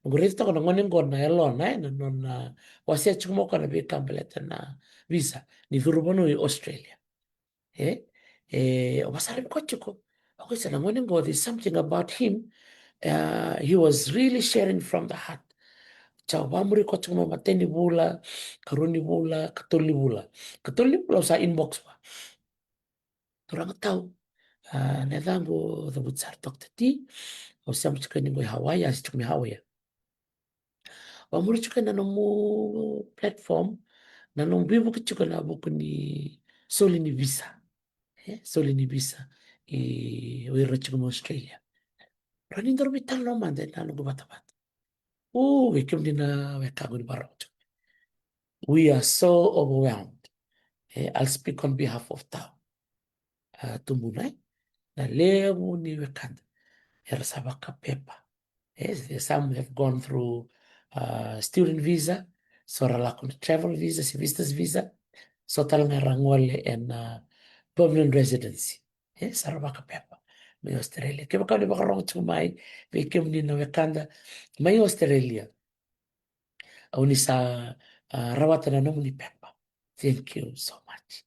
Nungo rito ko ngone ngona elona na nona wasia chumo kana be kambeleta na visa ni vurubono i Australia. Obasari kwa chiko. Okay, so ngone ngo there's something about him. He was really sharing from the heart. Chao bamuri ko chumo mateni bula, karuni bula, katoli bula. Katoli bula sa inbox ba. Turang tau. Nedango the butsar Dr. T. O siam chukani mo Hawaii, as chukmi Hawaii. Bamuri chukana no mo platform. Na no bibu chukana buku ni soli ni visa. Soli ni visa. Wira chukumo Australia. Rani ndoro bital no mande na no batabat. We came dina we kago ni barot. We are so overwhelmed. I'll speak on behalf of Tao. Tumbunai. Na leo ni wekanda. Sabaka pepa. Yes, some have gone through student visa, so ralakun travel visa, si visitors visa, so talanga rangwale and permanent residency. Yes, sarabaka pepa. May Australia. Kaya baka ni baka rong tumay, may kim ni na wekanda, may Australia. Auni sa rawatan na naman ni pepa. Thank you so much.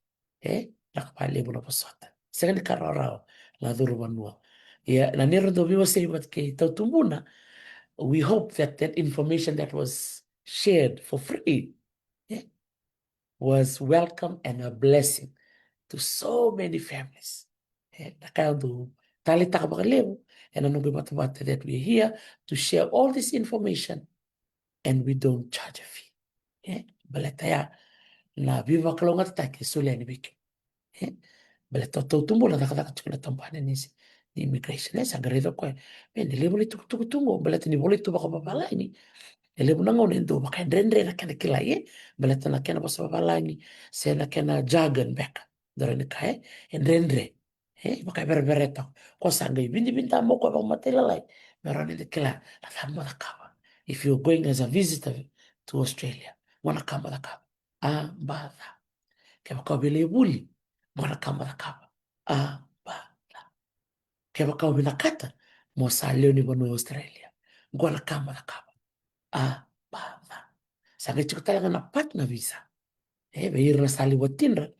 Nakapali mo na pasota. Saka ni kararaw, laduro manua. Na nero do vivo say but kay tautumbuna, we hope that that information that was shared for free was welcome and a blessing to so many families. Nakado talita ka bakaliw, and anong bimatabata that we're here to share all this information and we don't charge a fee. Balataya na viva kalongat take suleni bik. Balato tumbo na nakataka tampana ni immigration sa garedo ko. Ni lebuli tukutungo balata ni boli tu baka babalani. Ele bunanga unendo baka ndrendre na kana kila balata na kana basa babalani se na kana jargon beka. Dore ni kae ndrendre. Baka berbereta ko sanga ibindi binta mo ko ba matela lai. Merani de kila la thamma da kaba. If you're going as a visitor to Australia, wana kama da kaba. Ba da. Ke baka bele buli. Wana kama da kaba. Ba. Kaya kau binakata mo sa leo ni bono Australia. Gua na kama na kama. Ba. Sa ngechi ko talaga na pat na visa. Bahir na sali watinra.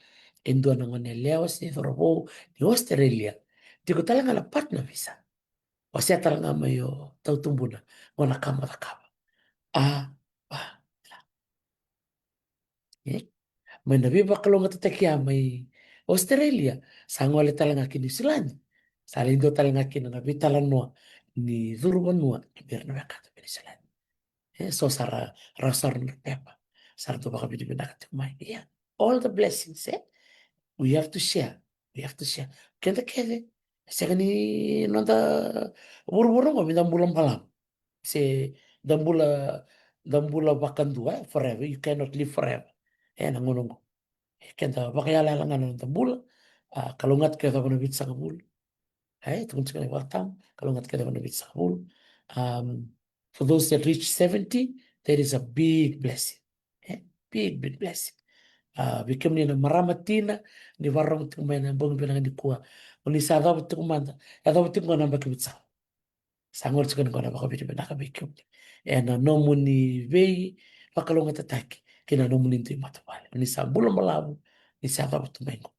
Endo na ngone leo si Thorobo ni Australia. Di ko talaga na pat na visa. O siya talaga mayo tautumbuna. Gua na kama na kama. Ba. May nabiba kalong at takia may Australia. Sa ngole talaga ki New Zealand. Sa lindo talaga ki na nabitalan mo ni Durban mo. Ibir na baka New Zealand. So sara rasar na pepa. Sara to baka binibinakat kumay. Yeah. All the blessings, we have to share. We have to share. Kenda kede. Saka ni nanda buru-buru mo midang bulang palam. Say dambula bakandua forever. You cannot live forever. Nangunong kenta bakayala lang ano ng tambula. Kalungat kaya ako nabit sa kabul. Tungkol sa kanila watam. Kalungat kaya ako nabit sa kabul. For those that reach 70, there is a big blessing. Big blessing. Bikim ni na maramatina ni warong tumay na bong binang ni kuha. Uni sa dapat tumanda. Dapat tumanda na bakibit sa sangol sa kanila na bakabit binakabikim. No muni vei pakalungat atake. Kina no muni ito yung matapali. Uni sa bulang malabo. Ni sa dapat tumay ko.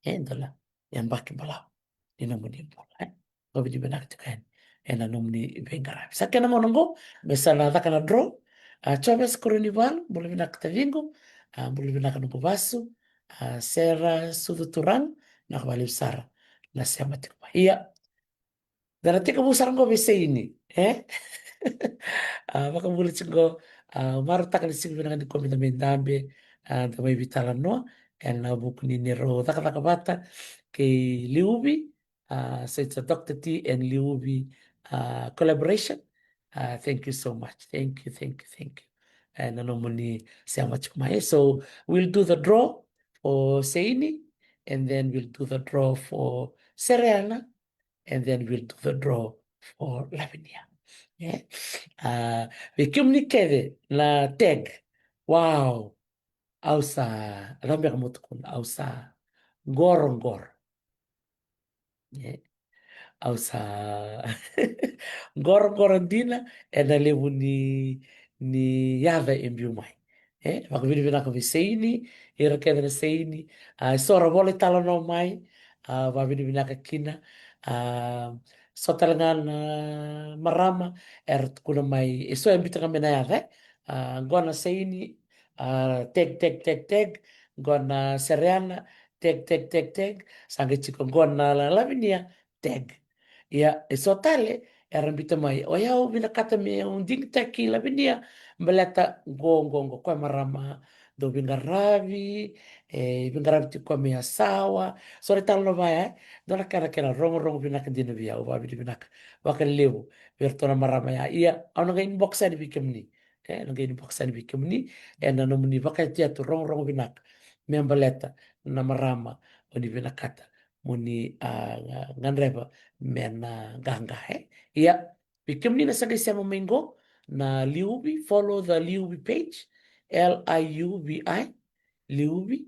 Dola. Yan baki malabo. Ni no muni yung bola. Kabit binakabikim. Anumni vengarab. Sakya na mo nanggo, besa na taka na draw. Chavez Coronival, boleh binakta vingo, boleh binakta nunggu basu, Sera Suduturang, nakabaliw Sara, na siya matikpa. Iya, darati ka busarang ko besa ini, Baka mulit ko, marta ka lising binang di komita mendambe, da may bitalan no, and buk ni Nero, taka kay Liuvi, so it's a Dr. T and Liuvi collaboration. Thank you so much. Thank you. And normally so we'll do the draw for Seini, and then we'll do the draw for Serena, and then we'll do the draw for Lavinia. Yeah. Vikiumnikede na tag. Wow. Ausa, ramya kamutukun, ausa, gorongor. Yeah. Ausa gorongorondina e na levo ni yava e mbiu mai. Whakavinivina ka vi seini, i rakena na seini, sora vole tala no mai, wavinivina ka kina, sotalanga na marama, e ratukuna mai, e so e mbitanga mena yava, gona seini, teg, teg, teg, teg, gona sereana, teg, teg, teg, teg, sange chiko gona lavinia, teg. Ia, e so tale, e rambita mai, o iau vina kata me un ding taki la vinia, mbaleta go, kwa marama, do vinga ravi, vinga ravi ti kwa mea sawa, so re talo no vai, dona kera, rongo vina ka dina via, uwa vina ka, waka levo, vertona marama ia, au nanga inbox ani vike mni, nanga inbox ani vike mni, e na nomuni waka tia tu rongo vina ka, mea mbaleta, na marama, oni vina kata, muni nganreva, mena ganga ia pikimni na sagai sama mengo na Liuvi, follow the Liuvi page, Liuvi, Liuvi,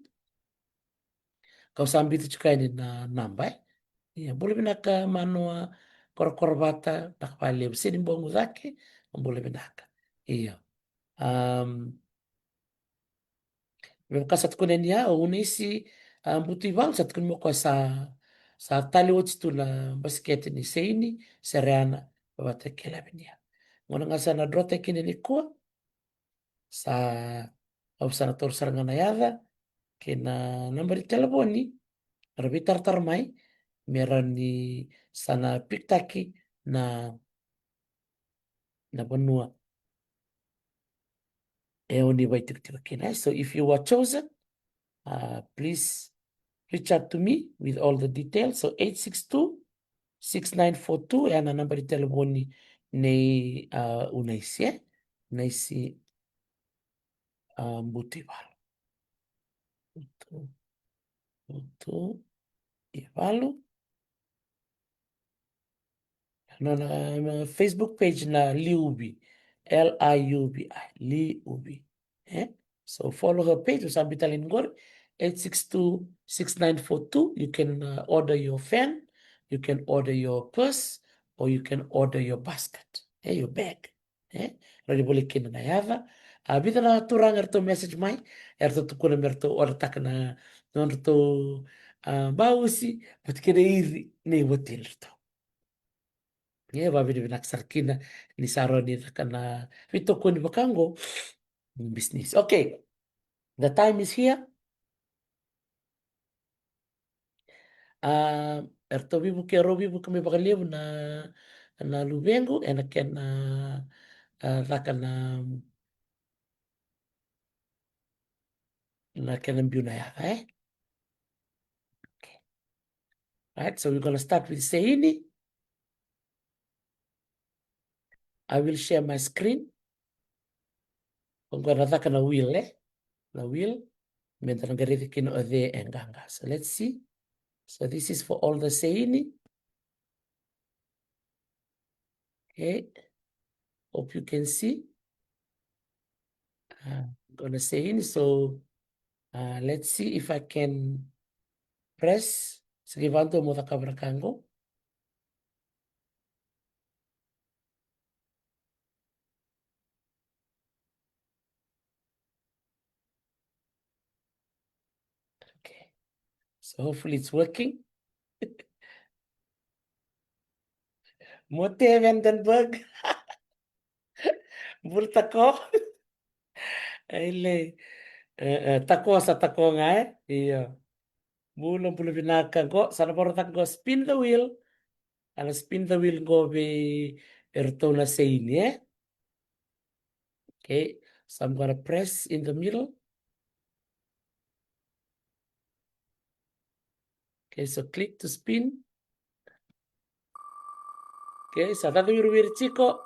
kau sambil itu juga ini na namba ia boleh binaka manua korvata nak pale sini bongo zake boleh binaka iya memang sat kunen ya unisi buti bang sat kun mo ko sa tali wot tu na basket ni seini sereana wata kela binia ngona ngasa na drote kini ni ko sa au sana tor saranga na yada kena nomor di telefoni rabi tar mai merani sana piktaki na na banua e oni vai tik kina so if you were chosen please reach out to me with all the details. So 862-6942 é a number de telefone nei unaisi, naisi Butival. Butival. Na Facebook page na Liuvi, Liuvi, Liuvi. So follow her page, Usabitalin Gor, 862-6942. You can order your fan, you can order your purse, or you can order your basket, your bag. Rodi boleh kena na yava. Bita na turang erto message mai, erto tukuna merto order takana, nonto bausi, but kena iri ne wotil erto. Vaviri vinaksarkina ni saroni kana vitoko ni bakango business. Okay, the time is here. Erto vivu ke ro vivu kami bakaliu na luvengo ena kena lakana na kena mbiuna ya Okay. Right, so we're gonna start with Seini. I will share my screen. I'm gonna lakana wheel na wheel. Mentre ngariti kino ode enganga. So let's see. So this is for all the Seini. Okay. Hope you can see. I'm gonna say in. So let's see if I can press. Skrivanto mo kango. Okay. So hopefully it's working. Mote Vandenberg. Bultako. Ele. Tako sa tako nga Iya. Bulong pulo binaka go. Sana poro go spin the wheel. Ana spin the wheel go be ertona seini Okay. So I'm gonna press in the middle. Okay, so click to spin. Okay, so tatu wir chico.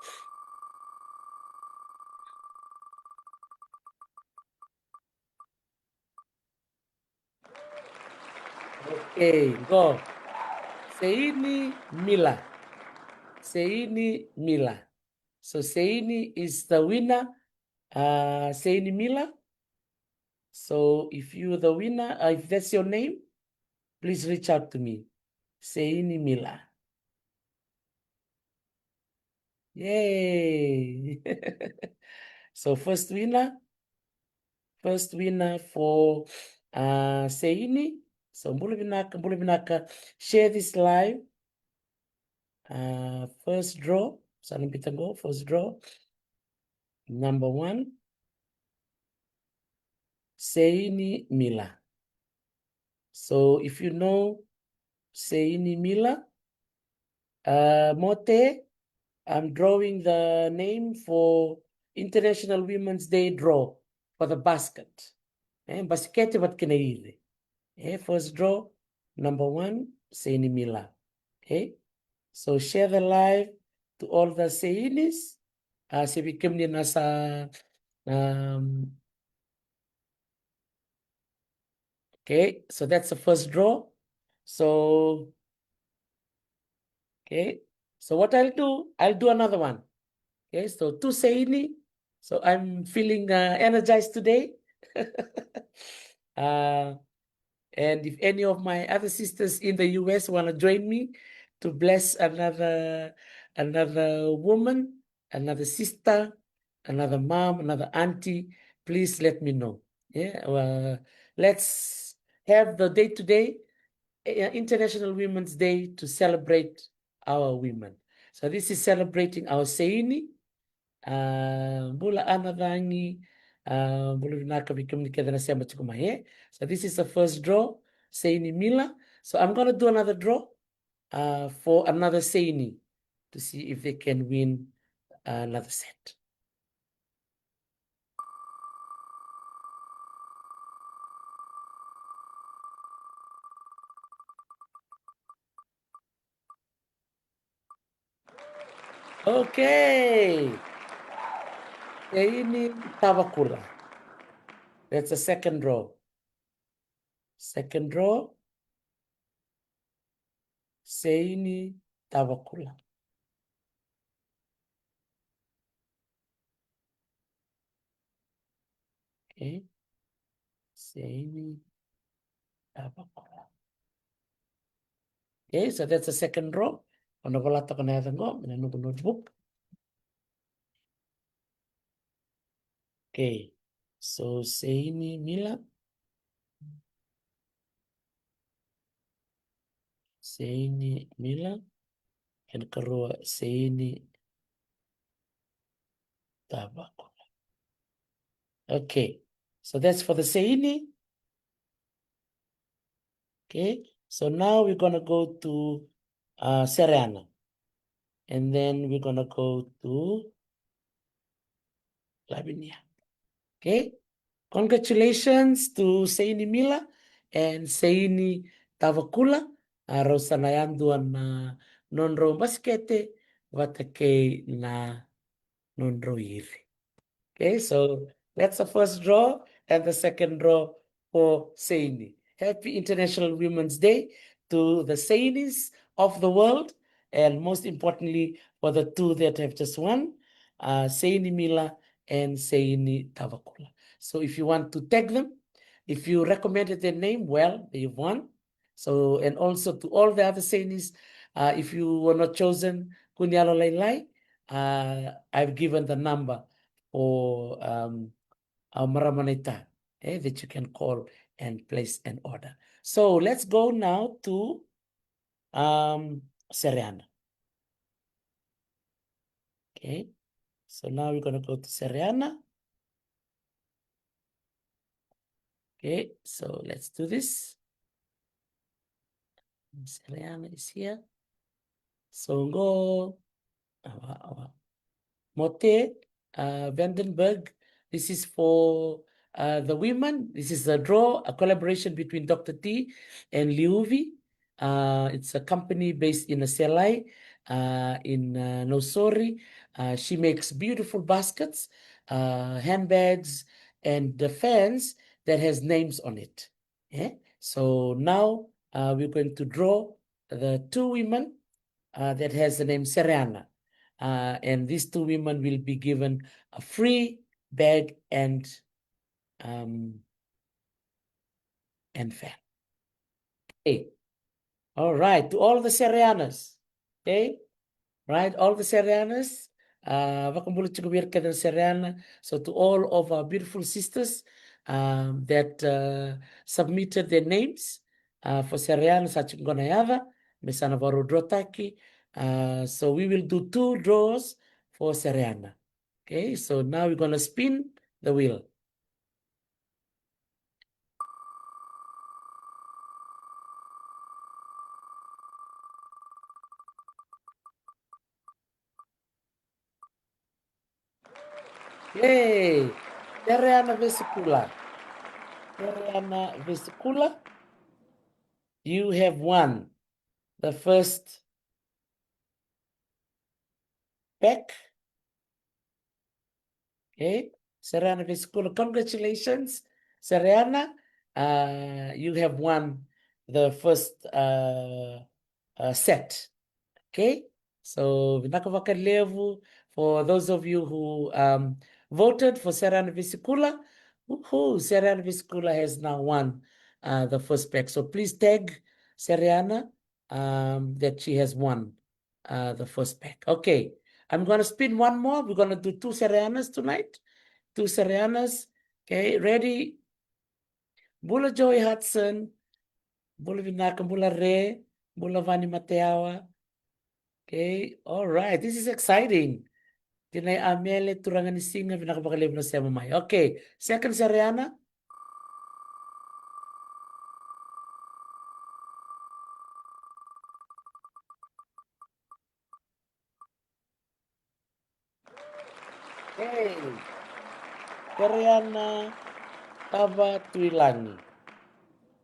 Okay, go. Seini Mila. Seini Mila. So Seini is the winner. Seini Mila. So if you're the winner, if that's your name, please reach out to me. Seini Mila. Yay! So first winner for Seini. So mbulu binaka, share this live. First draw. Sana go first draw. Number 1, Seini Mila. So if you know Seini Mila, Mote, I'm drawing the name for International Women's Day draw for the basket. Basket wat kinaili. First draw, number 1, Seini Mila. Okay, so share the live to all the Seinis. Sibikim din nasa okay, so that's the first draw. So okay, so what I'll do another one. Okay, so 2 Seini. So I'm feeling energized today. And if any of my other sisters in the US want to join me to bless another woman, another sister, another mom, another auntie, please let me know. Yeah, let's have the day today, International Women's Day, to celebrate our women. So this is celebrating our Seini. Bula anadangi, bula vinaka vikumnika na sema tukumaye. So this is the first draw, Seini Mila. So I'm gonna do another draw for another Seini to see if they can win another set. Okay. Seini Tavakura. That's the second draw. Second draw. Seini Tavakura. Okay. Seini Tavakura. Okay, so that's the second draw. Ono wala to kana ngo, minano notebook. Okay, so Seini Mila. Seini Mila. And Karua Seini Tabako. Okay, so that's for the Seini. Okay, so now we're gonna go to Serena. And then we're gonna go to Lavinia. Okay, congratulations to Seini Mila and Seini Tavakula. Rosanayan duan na nonro baskete watake na nonro iri. Okay, so that's the first draw and the second draw for Seini. Happy International Women's Day to the Seinis of the world, and most importantly for the 2 that have just won, Seini Mila and Seini Tavakula. So if you want to tag them, if you recommended their name, well, they've won. So, and also to all the other Seinis, if you were not chosen, Kunyalo Lailai, I've given the number or Maramanita that you can call and place an order. So let's go now to Seriana. Okay, so now we're going to go to Seriana. Okay, so let's do this. Seriana is here. So go Mote Vandenberg. This is for the women. This is a draw, a collaboration between Dr. T and Liuvi. It's a company based in Selai, in Nosori. She makes beautiful baskets, handbags, and the fans that has names on it. Yeah? So now we're going to draw the two women that has the name Serena. And these two women will be given a free bag and fan. Okay. All right. To all the Serenas. Okay. Right. All the Serenas. So to all of our beautiful sisters that submitted their names for Sereana Sachungonayava, Mesanavaro Drotaki. So we will do two draws for Sereana. Okay, so now we're gonna spin the wheel. Yay! Sereana Vesicula. Sereana Vesicula. You have won the first pack. Okay, Serena Vesicula, congratulations, Serena. You have won the first set. Okay, so vinakavakalevu for those of you who voted for Serena Vesicula. Serena Vesicula has now won the first pack. So please tag Serena that she has won the first pack. Okay. I'm going to spin one more. We're going to do two Serenas tonight. Two Serenas. Okay, ready? Bula Joy Hudson. Bula Vinaka, Bula Re. Bula Vani Mateawa. Okay, all right. This is exciting. Tinay Amele Turangan Singa Vinakabakalib na Semamay. Okay, second Sereana. Hey, Sereana Taba Tuilangi.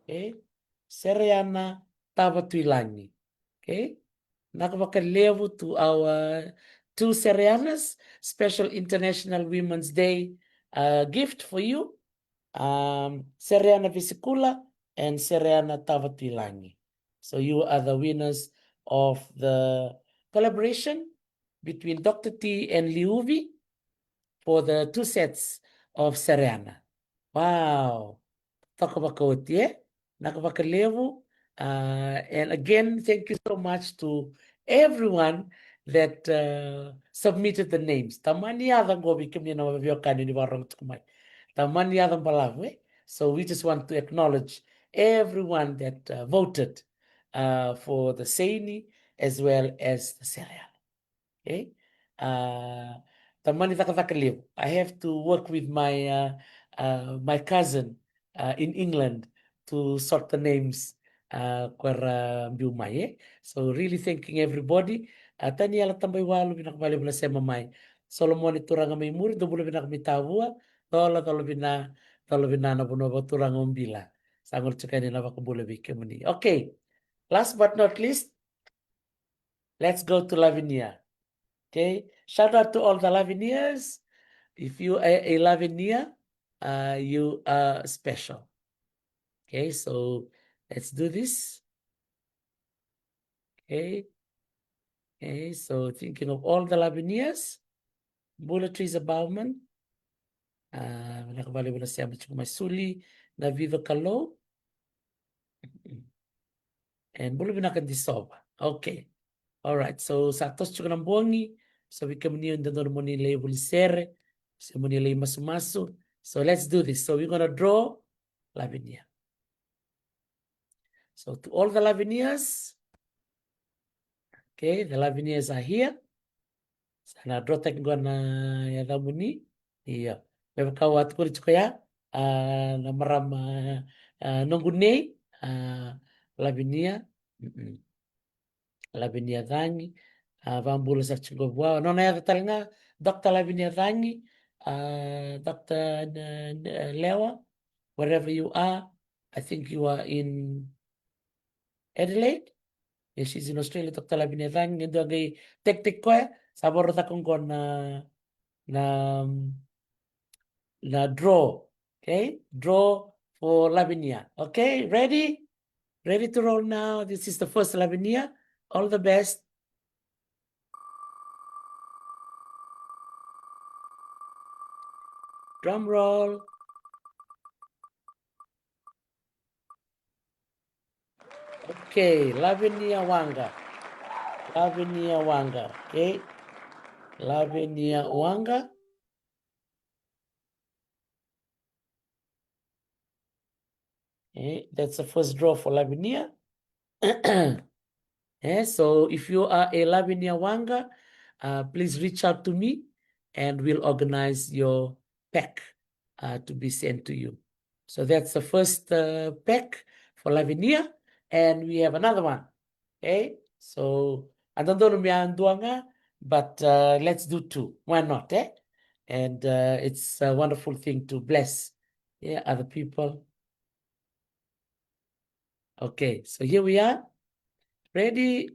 Okay, Sereana Taba Tuilangi. Okay, nakapakalevo to our two Sereanas, special International Women's Day gift for you. Sereana Vesicula and Sereana Tavatilangi. So you are the winners of the collaboration between Dr. T and Liuvi for the two sets of Sereana. Wow. Takabakotie, Nakabakalevu. And again, thank you so much to everyone that submitted the names. Tamani adang gobi kimni na mabiyokani ni warong tukumay. Tamani adang balave. So we just want to acknowledge everyone that voted for the Seini as well as the Serial. Okay. Tamani takaliv. I have to work with my cousin in England to sort the names kwa Biumay. So really thanking everybody. Tani ala tambay walo binakabali mo na sa mamay. Solomon iturang may muri do bulo binakamitawa. Tolo bina na puno ba turang umbila. Sangol tsaka ni na bakabulo bikemuni. Okay. Last but not least, let's go to Lavinia. Okay, shout out to all the Laviniers. If you are a Lavinia, you are special. Okay, so let's do this. Okay, so thinking of all the Laviniers, Bulletries Bauman, nakabali mo na siya Masuli, na Viva Kalo, and Bulabinakan Disova. Okay, all right, so sa tos ng buwangi, so we come niyo the mo nila bulisere, so mo nila masumaso. So let's do this. So we're gonna draw Lavinia. So to all the Lavinias, okay, the Lavinias are here. Sana draw tayo na yada muni. Iya. May kawat ko rito kaya na maram nunggunay Lavinia. Lavinia Dangi. Vambula sa Chingobwa. No na yata talaga Dr. Lavinia Dangi. Dr. Lewa, wherever you are. I think you are in Adelaide. Yes, she's in Australia. Dr. Lavinia Dangi. Ito agay tek-tek ko sabor ta kung na draw. Okay? Draw for Lavinia. Okay? Ready? Ready to roll now. This is the first Lavinia. All the best. Drum roll. Okay, Lavinia Wanga. Lavinia Wanga. Okay. Lavinia Wanga. Okay, that's the first draw for Lavinia. So if you are a Lavinia Wanga, please reach out to me and we'll organize your pack to be sent to you. So that's the first pack for Lavinia, and we have another one. Okay, so I don't know Duanga, but let's do two. Why not? And it's a wonderful thing to bless other people. Okay, so here we are. Ready?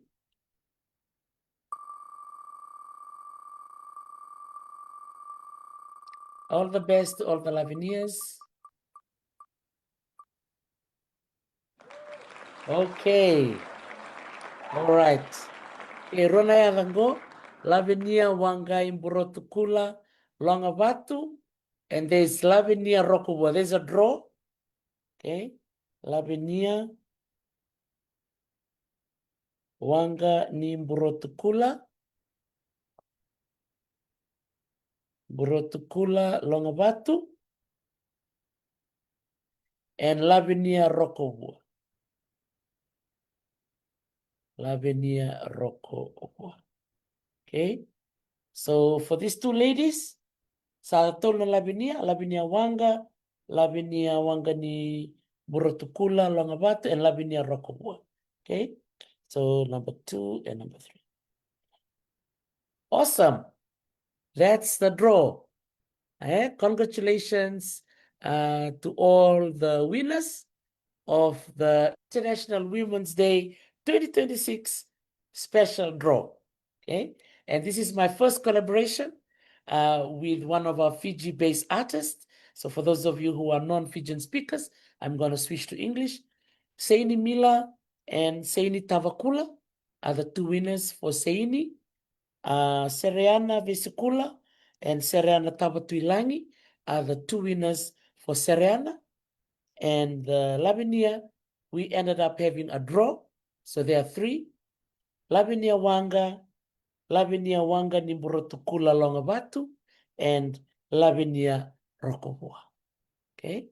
All the best to all the Lavinias. Okay. All right. Rona Yalango, Lavinia Wanga Imburotukula, Longavatu, and there's Lavinia Rokuwa. There's a draw. Okay. Lavinia Wanga Nimburotukula. Burotukula Longavatu. And Lavinia Rokuwa. Lavinia Rokuwa. Okay. So for these two ladies, Salatolo Lavinia Wanga ni Burotukula Longavatu, and Lavinia Rokuwa. Okay. So number 2 and number 3. Awesome. That's the draw. Congratulations to all the winners of the International Women's Day 2026 special draw. Okay. And this is my first collaboration with one of our Fiji-based artists. So for those of you who are non-Fijian speakers, I'm going to switch to English. Seini Mila and Seini Tavakula are the two winners for Seini. Sereana Vesikula and Sereana Tabatuilangi are the two winners for Sereana. And Lavinia, we ended up having a draw. So there are 3. Lavinia Wanga Nimburotukula Longavatu, and Lavinia Rokoboa. Okay?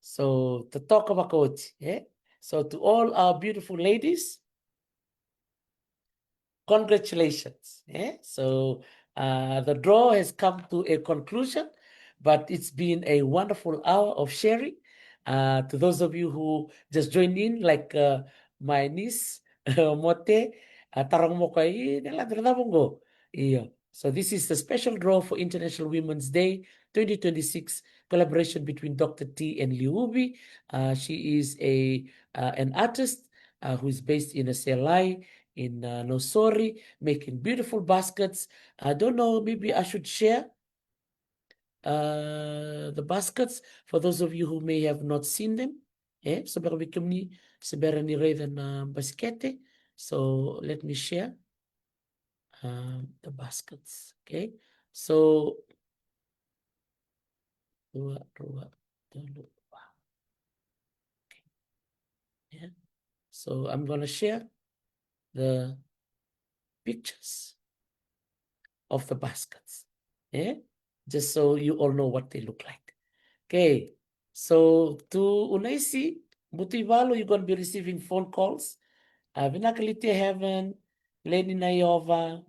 So to talk about coach, so to all our beautiful ladies, congratulations. So the draw has come to a conclusion, but it's been a wonderful hour of sharing. To those of you who just joined in, like my niece, Mote, tarang mo kayo, go. So this is the special draw for International Women's Day 2026, collaboration between Dr. T and Liuvi. She is an artist who is based in Selai, in Nosori, making beautiful baskets. I don't know, maybe I should share the baskets for those of you who may have not seen them. So let me share the baskets. Okay, so yeah. So I'm gonna share the pictures of the baskets. Just so you all know what they look like. Okay, so to Unaisi, Butivalo, you're going to be receiving phone calls. Vinakalite Heaven, Leni Nayova,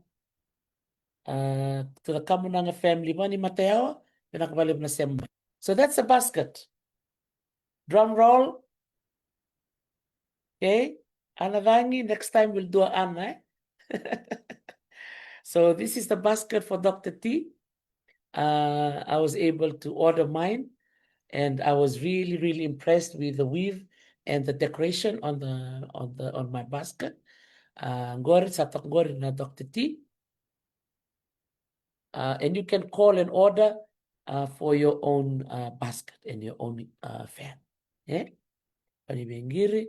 to the Kamunanga family, Mani Mateo, Vinakabalib na Semba. So that's a basket. Drum roll. Okay, Anavangi, next time we'll do an Anna. So this is the basket for Dr. T. I was able to order mine, and I was really, really impressed with the weave and the decoration on my basket. Ngori satak ngori na Dr. T. And you can call and order for your own basket and your own fan. Panibengiri.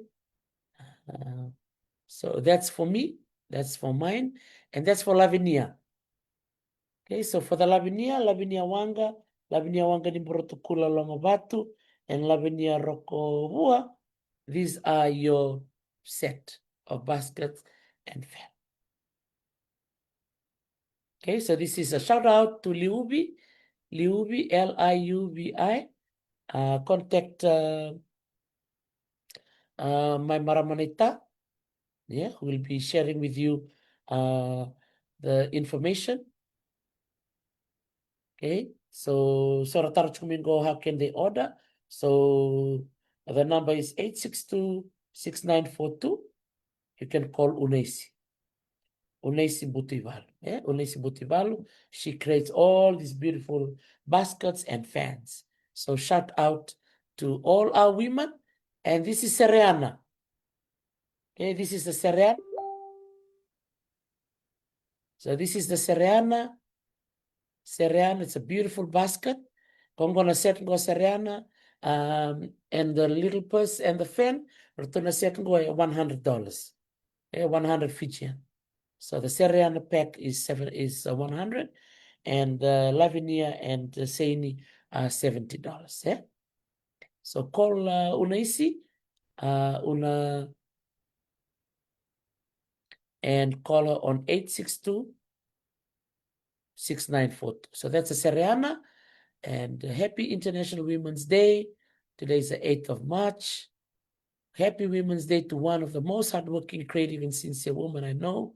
So that's for me, that's for mine, and that's for Lavinia. Okay, so for the Lavinia Wanga ni Mburotukula Longobatu, and Lavinia Rokovua, these are your set of baskets and fan. Okay, so this is a shout out to Liuvi, Liuvi. Contact my Maramanita, yeah, who will be sharing with you the information. Okay, so Soratar Chumingo, how can they order? So the number is 862-6942. You can call Unesi Butivalu. Yeah, Unesi Butivalu. She creates all these beautiful baskets and fans. So shout out to all our women. And this is Seriana. Okay, this is the Seriana. So this is the Seriana. Seriana, it's a beautiful basket. I'm gonna set go Seriana, and the little purse and the fan. Return a second go $100. 100 Fijian. So the Seriana pack is 100, and Lavinia and Seini are $70. Yeah. So call Unaisi, Una, and call her on 862-6942. So that's a Seriana. And happy International Women's Day. Today is the 8th of March. Happy Women's Day to one of the most hardworking, creative, and sincere women I know.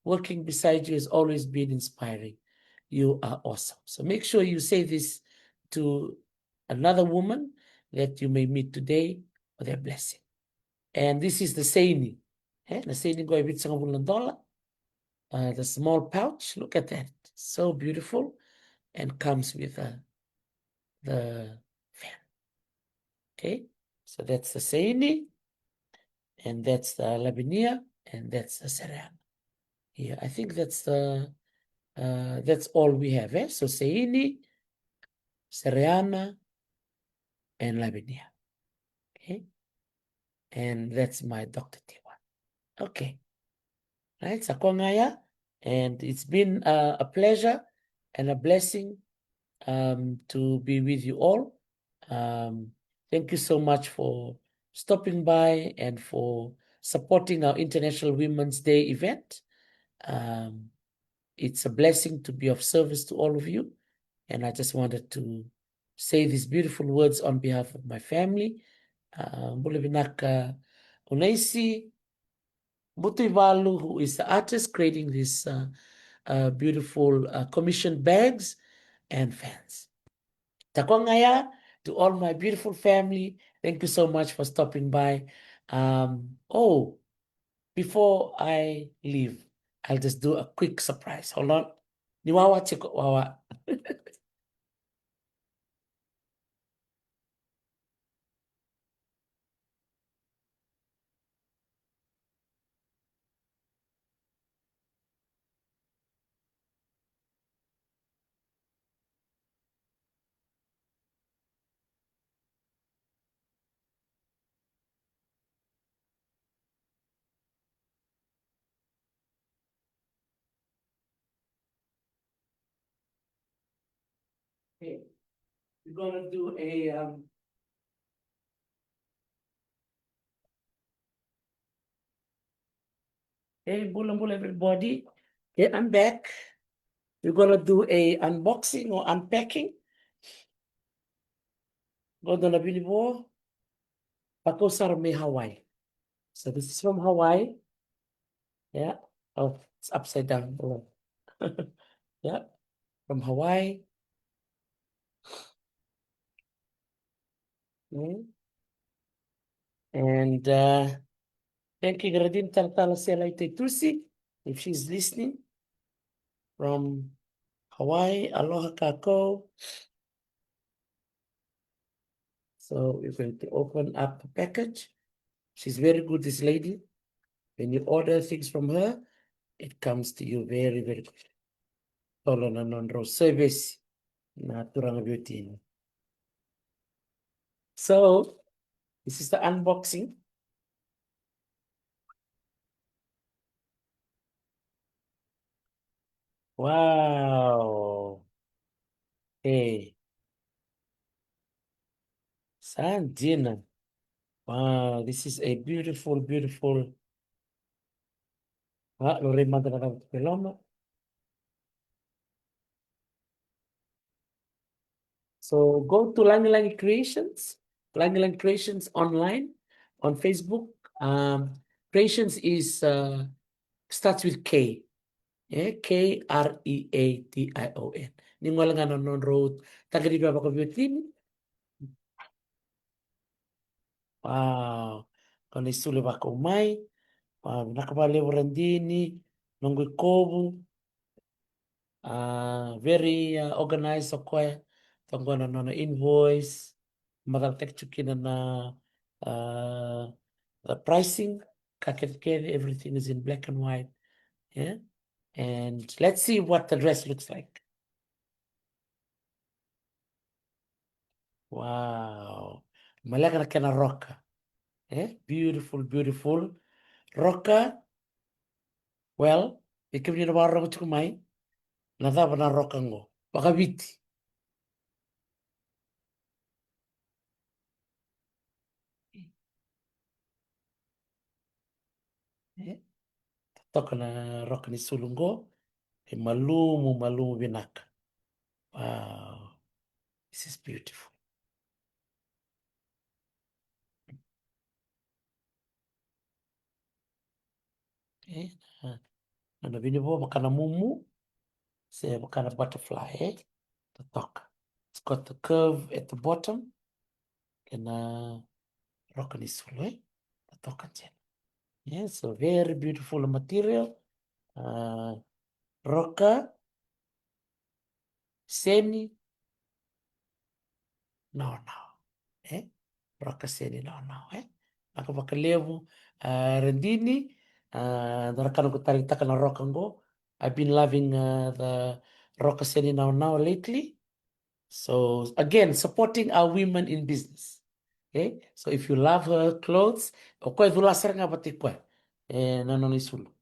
Working beside you has always been inspiring. You are awesome. So make sure you say this to another woman that you may meet today for their blessing. And this is the Seini. The Seini go with $100. The small pouch, look at that. So beautiful, and comes with the fan. Okay, so that's the Seini, and that's the Labinia, and that's the Serena. Yeah, I think that's all we have. So Seini, Serena, and Labinia. Okay, and that's my Dr. T1. Okay, right, Sakongaya, and it's been a pleasure and a blessing to be with you all. Thank you so much for stopping by and for supporting our International Women's Day event. It's a blessing to be of service to all of you. And I just wanted to say these beautiful words on behalf of my family. Bulevinaka Unaisi Butivalu, who is the artist creating these beautiful commissioned bags and fans. Takwangaya, to all my beautiful family, thank you so much for stopping by. Before I leave, I'll just do a quick surprise. Hold on. Niwawa chiko wawa. Okay, we're gonna do a hey, bulambul everybody. Okay, I'm back. We're gonna do a unboxing or unpacking. Gonna bilibo pakosar me Hawaii. So this is from Hawaii. Yeah. Oh, it's upside down. Yeah, from Hawaii. And thank you, Gradin Tartala Selaite Tusi, if she's listening from Hawaii. Aloha Kako. So we're going to open up the package. She's very good, this lady. When you order things from her, it comes to you very, very good. Tolona non service na turanga beauty. So this is the unboxing. Wow. Hey, Sandina. Wow, this is a beautiful, beautiful. Ah, lo rimando da Peloma. So go to Langi Langi Creations, Langi Langi Creations online on Facebook. Um, Creations is starts with K. Yeah, Kreation. Ningola nga non road. Tagadi ba ko beauty? Wow. Kung isuli ba ko may. Nakabali Randini. Nunggu kobu. Very organized so kaya. Tunggu na invoice. Magaltek chukin na the pricing. Kakit everything is in black and white. Yeah. And let's see what the dress looks like. Wow. Malaga na kena roka. Beautiful, beautiful. Roka, well, ikim ni nabarro ko chukumay. Nadaba na roka ngo. Baka biti. Eh, Toka na roka ni sulungo. Malumu, malumu binaka. Wow. This is beautiful. Eh, uh, Ano binibo, makana mumu. Say makana butterfly, The toka. It's got the curve at the bottom. Kena roka ni sulu, The toka chen. Yes, so very beautiful material. Uh, Roca, Seni, no, no. Roca, Seni, no, no. Nakapakalevu, Rendini, narakano ko talita na Roca ngo. I've been loving the Roca Seni now lately. So again, supporting our women in business. Okay, so if you love her clothes, okoy dula nga pati kwe. Nanon isulu.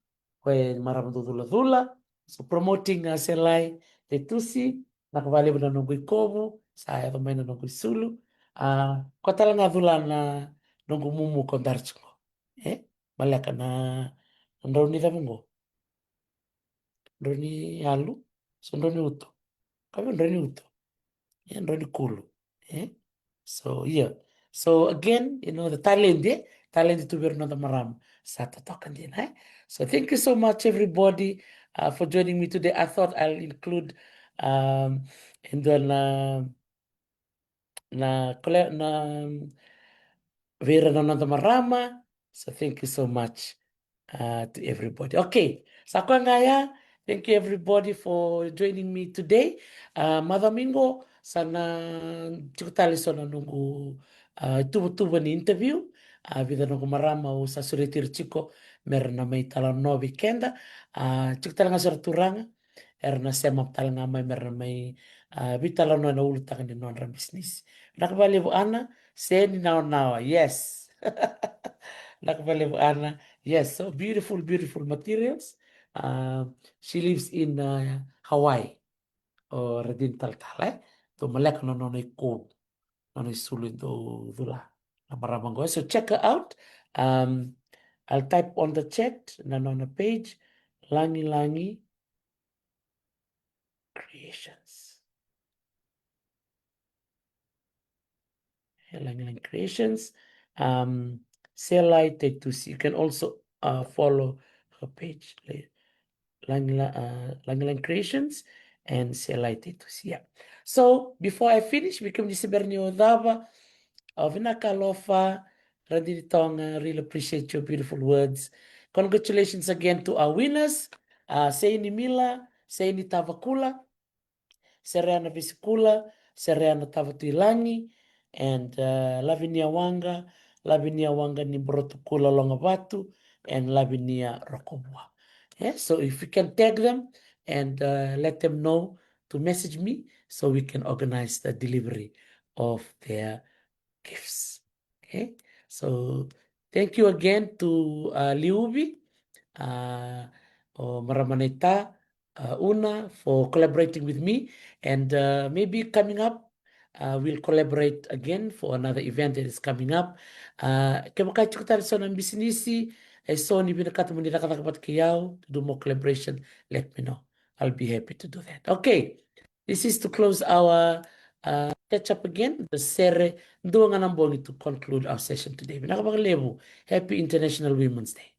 Kwe maram dula dula. So promoting selai tetusi, nakavali na nunggu ikobu, saya tamay na nunggu isulu. Kwa tala nga dula na nunggu mumu kondarchungo. Eh, Malaka na ndoni damungo. Ndoni alu, so ndoni uto. Kabe ndoni uto. Ndoni kulu. Eh? So yeah. So again, the talent, talent to ver nada maram. Sata tokan din, So thank you so much, everybody, for joining me today. I thought I'll include in the na vera na nada marama. So thank you so much to everybody. Okay, Sakwangaya, thank you everybody for joining me today. Mother Mingo, sana chukutali sona nungu tubo ni interview. Vida nungu marama o sa suritir chiko meron na may tala no weekenda. Chukutala nga sa turanga. Erna sema tala nga may meron may bitala no na ulutakan ni non business. Nakabali po ana, seni nawa. Yes. Nakabali po ana. Yes, so beautiful, beautiful materials. She lives in Hawaii or din taltala. To malek no ko no sulin do dula. Namaramang So check her out. I'll type on the chat and on the page Langi Langi Creations. Langi Langi Creations. Selai Take to see. You can also follow her page. Langilang Creations and Selaitetус. Yeah. So before I finish, we come to Sibernio Dava of Inakalofa, Radini Tonga. Really appreciate your beautiful words. Congratulations again to our winners. Seini Mila, Seini Tavakula, Serena Visikula, Serena Tavatuilangi, and Lavinia Wanga, Lavinia Wanga Nimbrotukula Longabatu, and Lavinia Rokobwa. Yeah, so if you can tag them and let them know to message me so we can organize the delivery of their gifts. Okay, so thank you again to Liuvi, or Maramaneta, Una for collaborating with me, and maybe coming up, we'll collaborate again for another event that is coming up. Kaya makachikutan sa ng bisinisi, so ni binakata mo nila katakapat kayaw to do more collaboration, let me know. I'll be happy to do that. Okay, this is to close our catch up again. The sere doon nga nambong to conclude our session today. Binakapakalevo, Happy International Women's Day.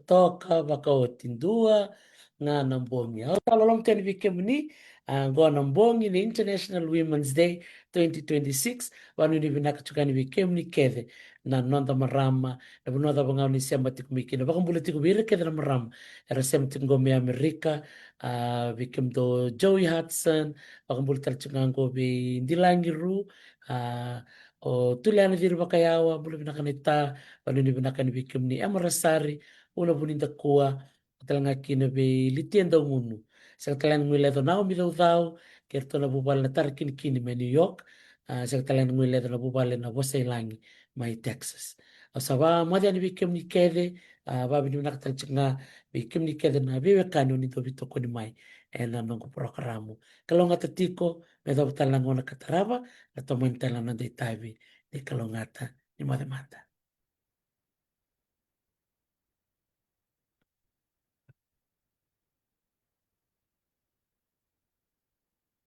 Toka bakawatindua nga nambongi. Au talalong tani vikemuni go nambongi ni International Women's Day 2026 wanu ni vinakachukani vikemuni kethe na nonda marama na bunodha bangau ni sema tikumiki na bakambule tikubire kethe na marama era sema tingome Amerika vikemdo Joey Hudson bakambule talchungango bi ndilangiru o tuliana diri bakayawa bule binakanita wanu ni binakani vikemuni Amarasari una bonita koa talanga kina be litienda ngunu sa talan ngule do nao mi dau kerto na bubal na tarkin kini me New York sa talan ngule do na bubal na Wasailangi mai Texas sa ba madi ani bikem ni kede ba bini na katal chinga bikem ni kede na biwe kanu ni to bito ko ni mai e nanongo programo. Kalongata tiko me tau talangona katarava, na tomo talana de taivi de kalongata ni madamata.